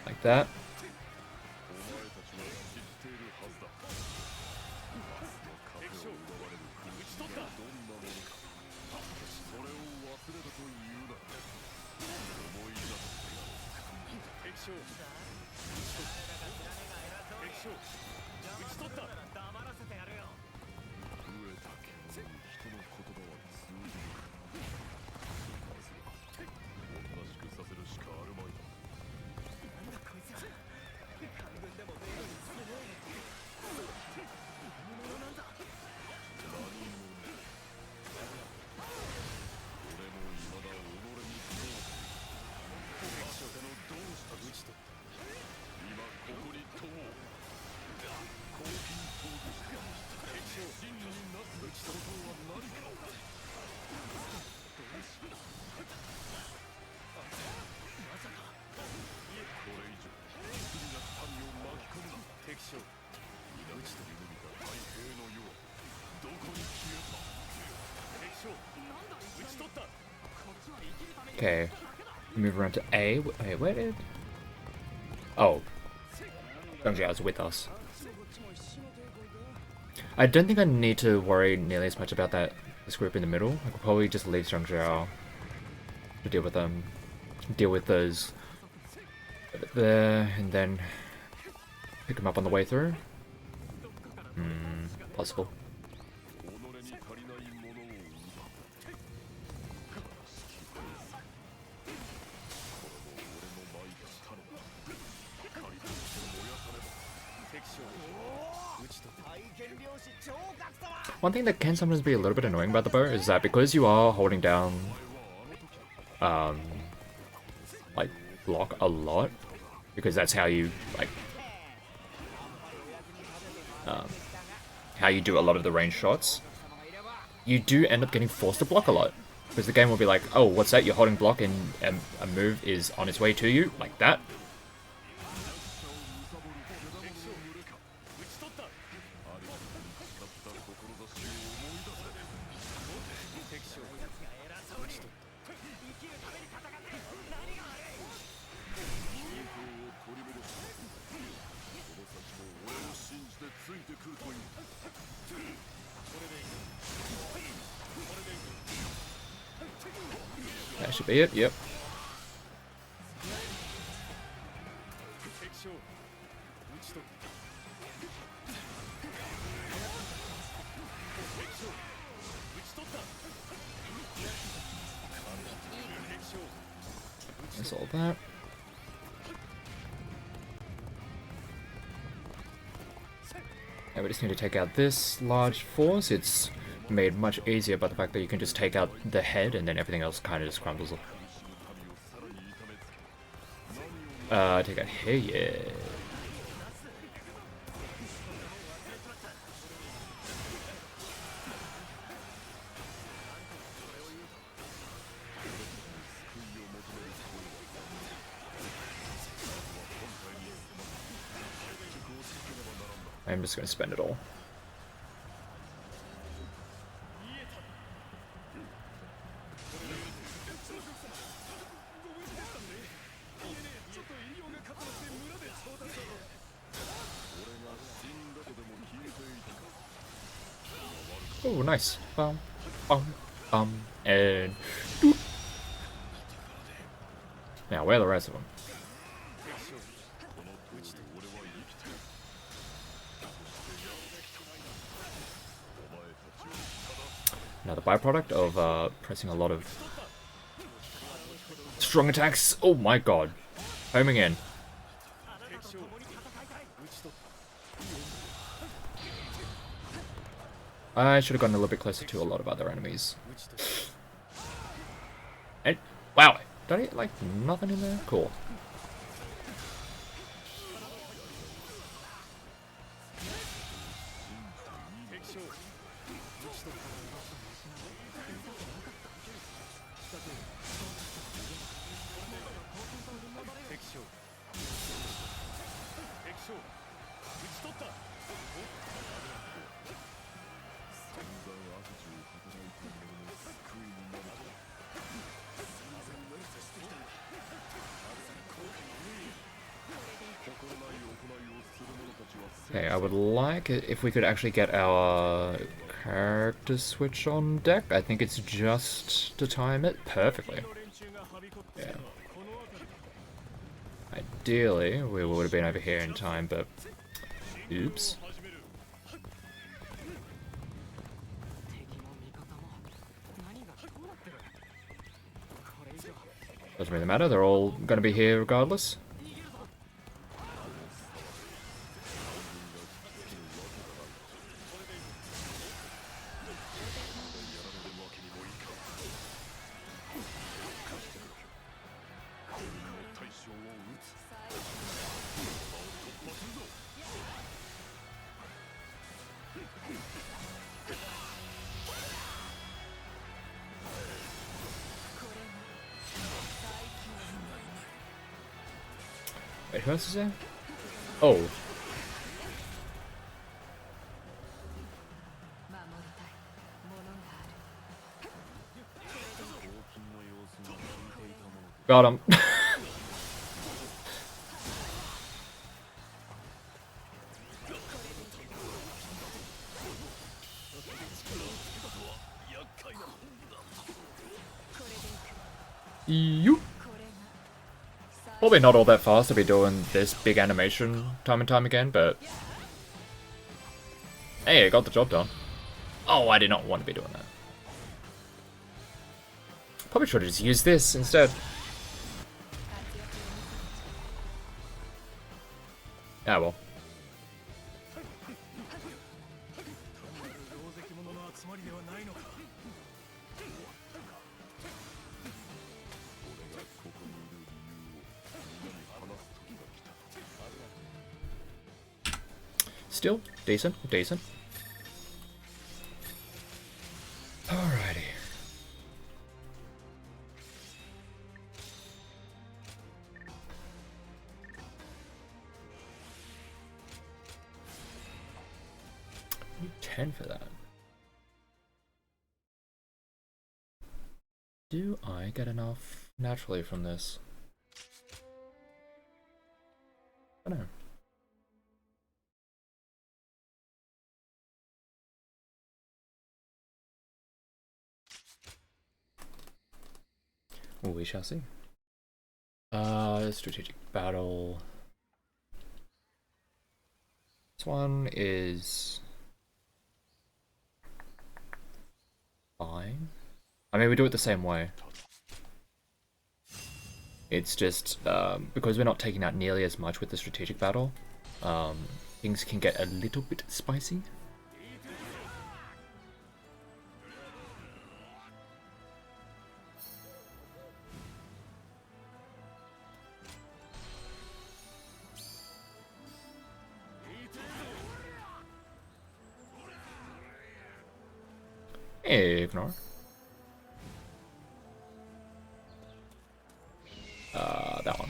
Like that. Okay, move around to A. Wait, where did? Oh, Dongjiao's with us. I don't think I need to worry nearly as much about this group in the middle. I could probably just leave Zhangjiao to deal with them, deal with those there, and then pick them up on the way through. Possible. One thing that can sometimes be a little bit annoying about the bow is that because you are holding down like block a lot, because that's how you like how you do a lot of the range shots, you do end up getting forced to block a lot, because the game will be like, oh, what's that, you're holding block and a move is on its way to you, like that. That should be it, yep. That's all that. Now we just need to take out this large force. It's made much easier by the fact that you can just take out the head and then everything else kind of just crumbles. Take out here, yeah. I'm just gonna spend it all. Oh, nice. And now, where are the rest of them? Now, the byproduct of pressing a lot of strong attacks. Oh my god. Homing in. I should have gotten a little bit closer to a lot of other enemies. And, wow, did I get, like, nothing in there? Cool. Okay, I would like it if we could actually get our character switch on deck. I think it's just to time it perfectly. Yeah. Ideally, we would have been over here in time, but oops. Doesn't really matter, they're all gonna be here regardless. Wait, who else is there? Oh. Got him. You. Probably not all that fast to be doing this big animation time and time again, but hey, I got the job done. Oh, I did not want to be doing that. Probably should have just used this instead. Ah, well. Still decent, decent. Alrighty. Need 10 for that. Do I get enough naturally from this? I don't know. We shall see. Strategic battle. This one is fine. I mean, we do it the same way. It's just because we're not taking out nearly as much with the strategic battle, things can get a little bit spicy. Ignore. That one.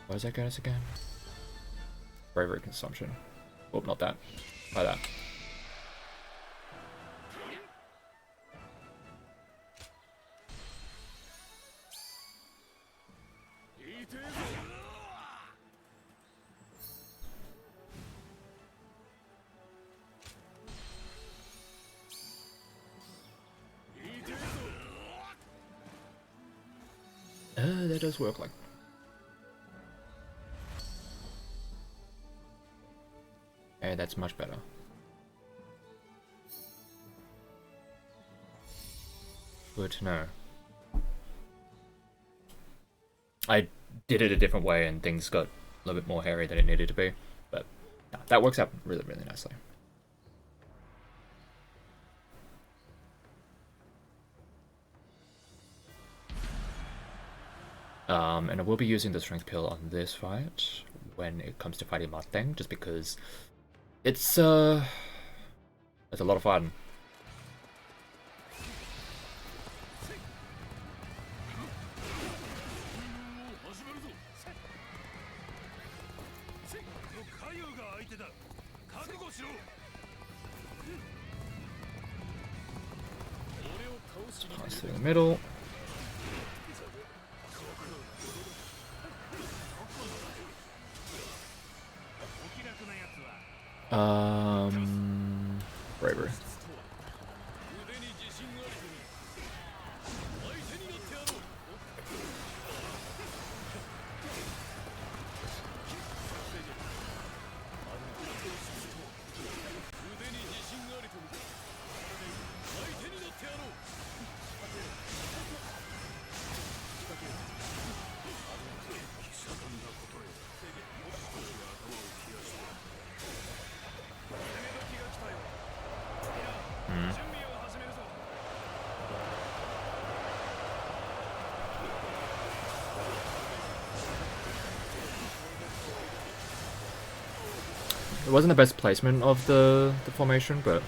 What does that get us again? Bravery consumption. Oh, not that. Try that. That does work like. Hey, that's much better. Good to know. I did it a different way and things got a little bit more hairy than it needed to be, but no, that works out really, really nicely. And I will be using the strength pill on this fight when it comes to fighting Mustang, just because it's a lot of fun. Nice in the middle. Bravery. It wasn't the best placement of the formation, but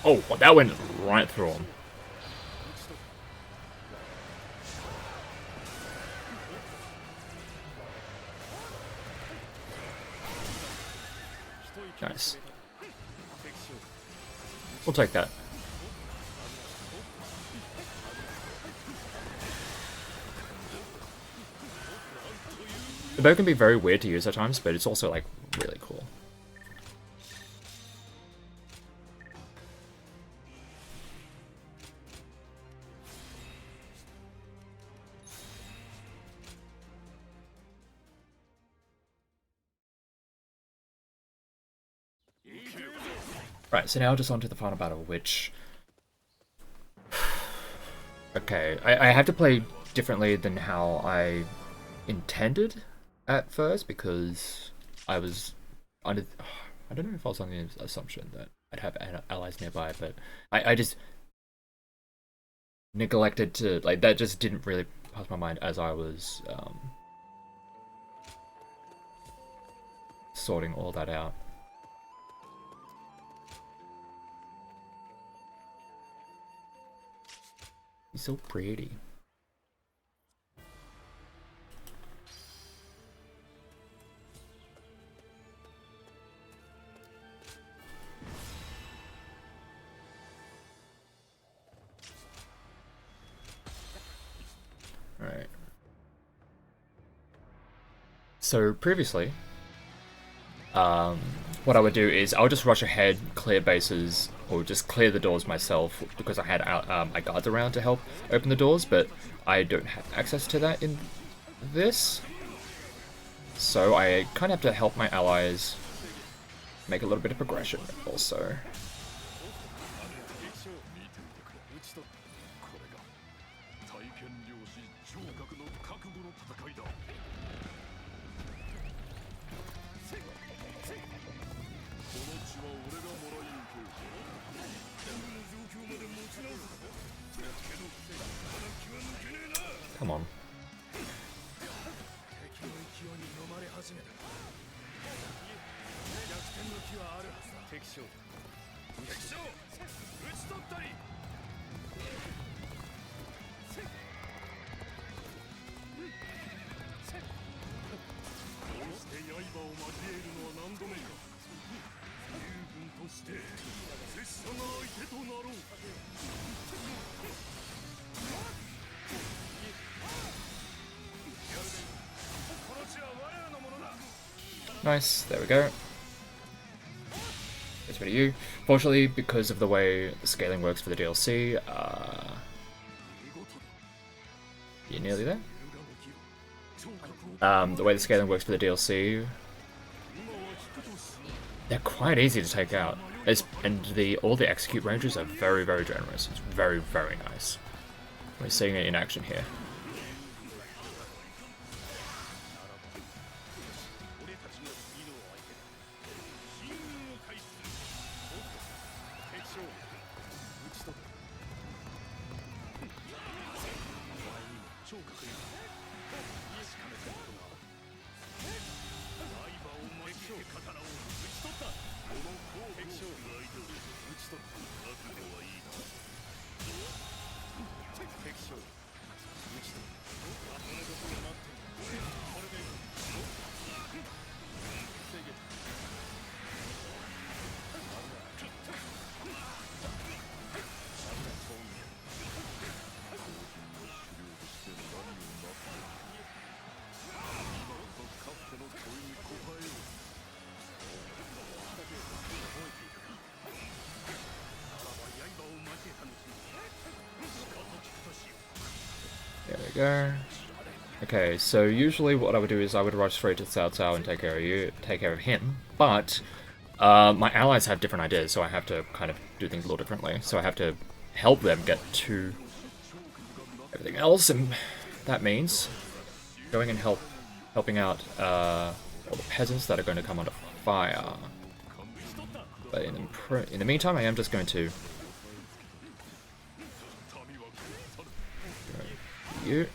oh, that went right through him. Nice. We'll take that. The bow can be very weird to use at times, but it's also like really cool. Right, so now just onto the final battle, which... Okay, I have to play differently than how I intended at first, because I was under... I don't know if I was on the assumption that I'd have allies nearby, but I just neglected to... Like, that just didn't really pass my mind as I was sorting all that out. He's so pretty. All right. So previously, what I would do is I would just rush ahead, clear bases, or just clear the doors myself because I had my guards around to help open the doors, but I don't have access to that in this. So I kind of have to help my allies make a little bit of progression also. Come on. Nice, there we go. It's rid of you. Fortunately, because of the way the scaling works for the DLC, you're nearly there. The way the scaling works for the DLC, they're quite easy to take out. And all the execute ranges are very, very generous. It's very, very nice. We're seeing it in action here. There we go. Okay, so usually what I would do is I would rush straight to Cao Cao and take care of him, but my allies have different ideas, so I have to kind of do things a little differently. So I have to help them get to everything else, and that means going and helping out all the peasants that are going to come under fire. But in the meantime, I am just going to you.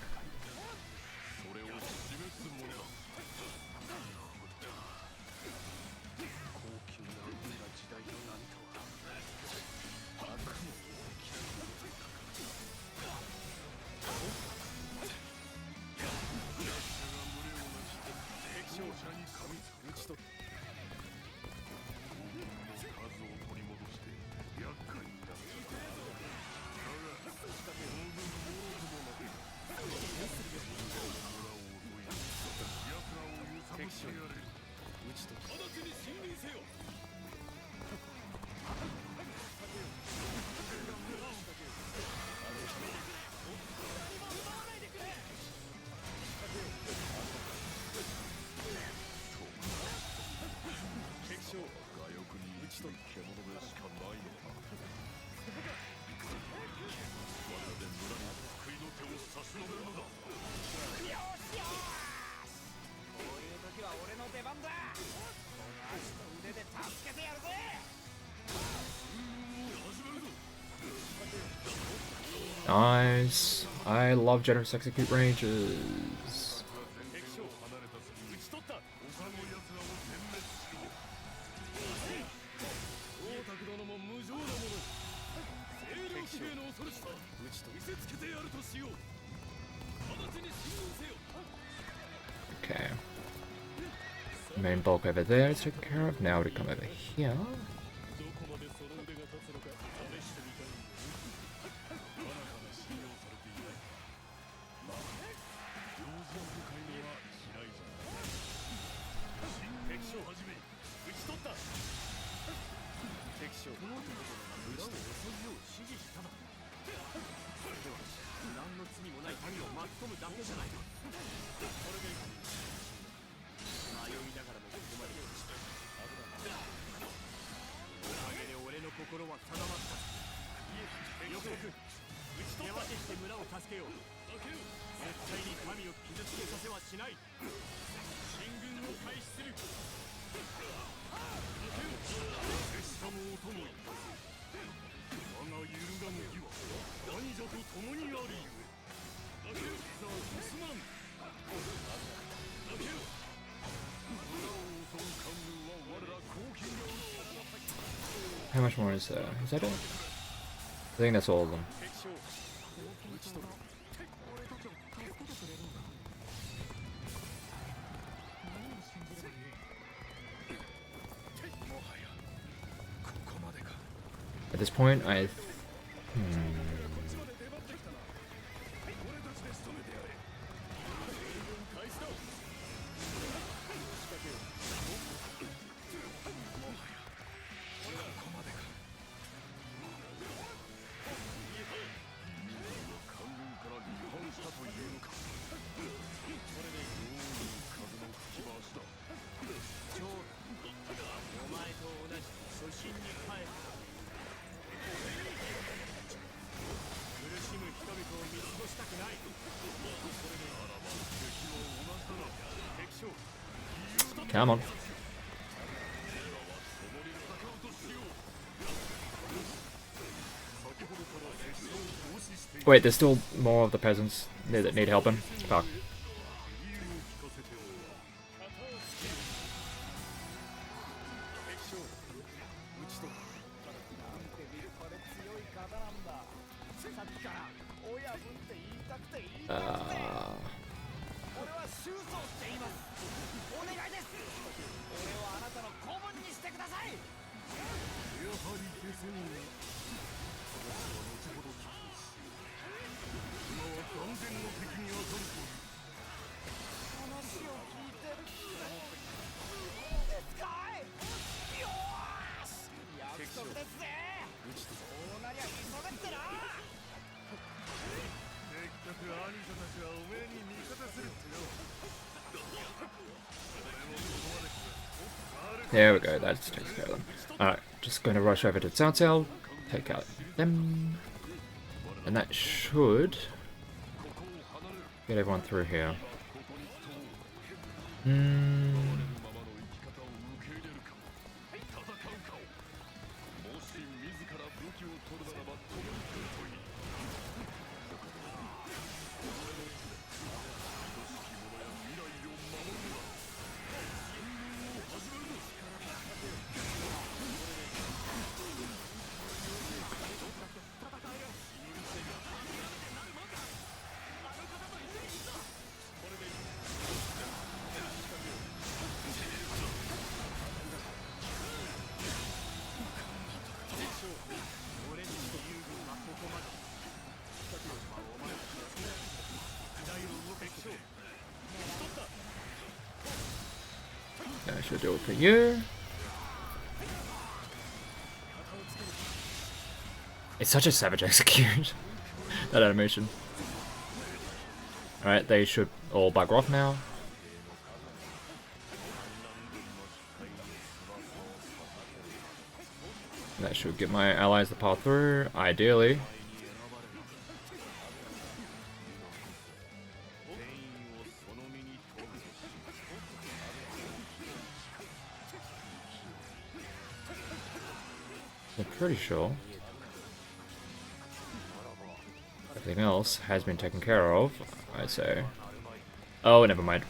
Nice. I love generous execute ranges. Okay. Main bulk over there is taken care of. Now to come over here. How much more is there? Is that it? I think that's all of them. At this point, come on. Wait, there's still more of the peasants that need helping. Fuck. There we go, that's takes care of them. Alright, just going to rush over to Cao, take out them. And that should get everyone through here. I should do it for you. It's such a savage execute. That animation. Alright, they should all bugger off now. That should get my allies the path through, ideally. I'm pretty sure everything else has been taken care of, I'd say. Oh, never mind.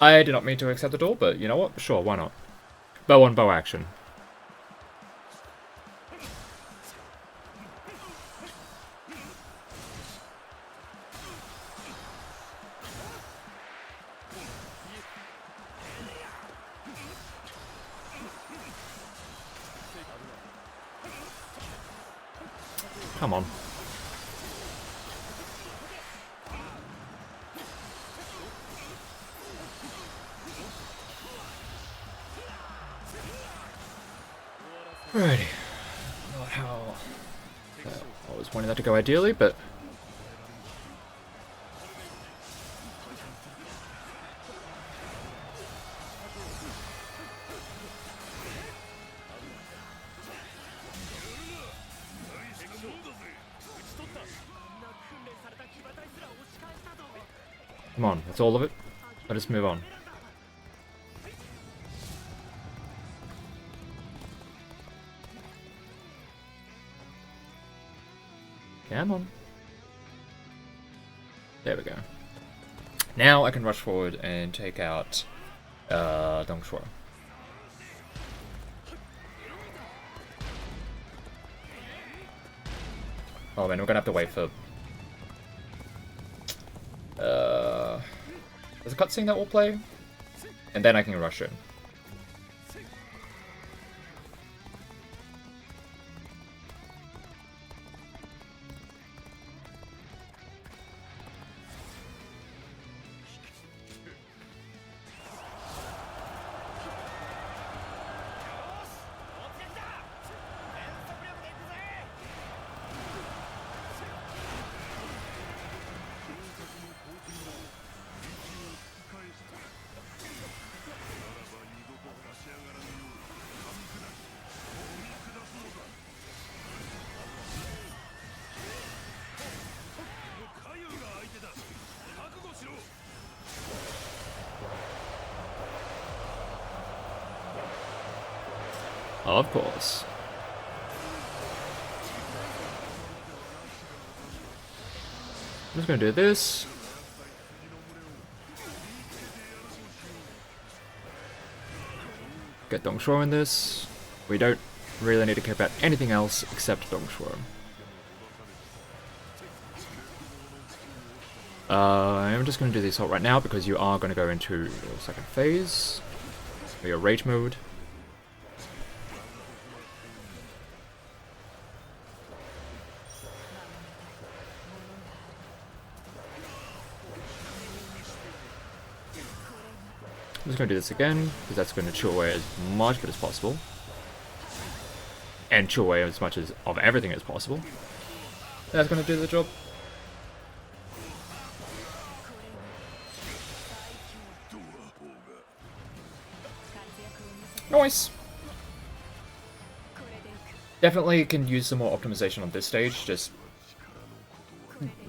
I did not mean to accept the door, but you know what? Sure, why not? Bow on bow action. Come on. Alrighty. Not how I was wanting that to go ideally, but come on, that's all of it. Let us move on. Come on. There we go. Now I can rush forward and take out Dong Shuo. Oh man, we're gonna have to wait for... there's a cutscene that will play, and then I can rush in. Of course. I'm just gonna do this. Get Dong Shuo in this. We don't really need to care about anything else except Dong Shuo. I'm just going to do the assault right now because you are going to go into your second phase, or your rage mode. I'm just going to do this again, because that's going to chew away as much of it as possible. And chew away as much as of everything as possible. That's going to do the job. Nice! Definitely can use some more optimization on this stage, just...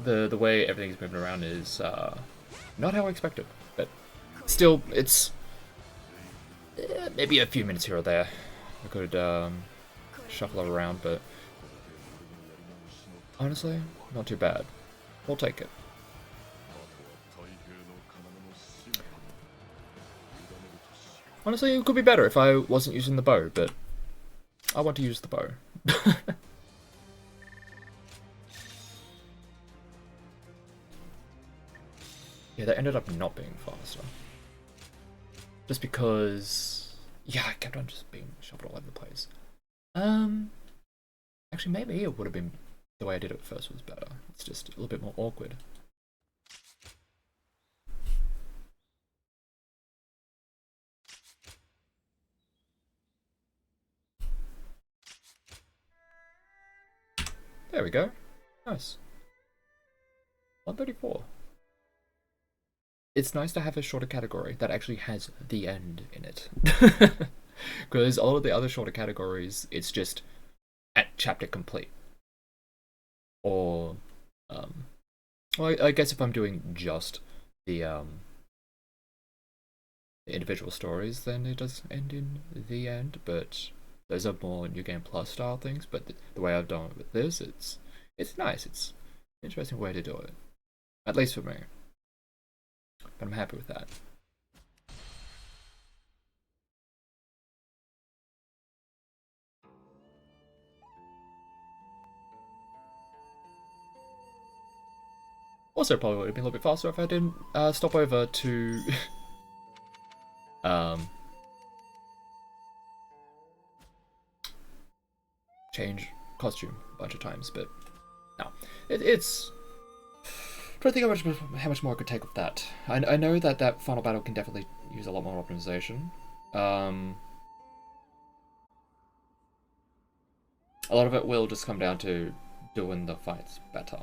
The way everything's moving around is not how I expected, but... Still, it's maybe a few minutes here or there. I could shuffle it around, but honestly, not too bad. We'll take it. Honestly, it could be better if I wasn't using the bow, but I want to use the bow. Yeah, that ended up not being faster. Just because, yeah, I kept on just being shuffled all over the place. Actually, maybe it would have been the way I did it first was better. It's just a little bit more awkward. There we go. Nice. 134. It's nice to have a shorter category that actually has the end in it. Because all of the other shorter categories, it's just at chapter complete. Or, well, I guess if I'm doing just the individual stories, then it does end in the end, but those are more New Game Plus style things, but the way I've done it with this, it's nice, it's an interesting way to do it. At least for me. But I'm happy with that. Also, probably would have been a little bit faster if I didn't stop over to change costume a bunch of times, but No, it's. Trying to think how much more I could take with that. I know that that final battle can definitely use a lot more optimization. A lot of it will just come down to doing the fights better.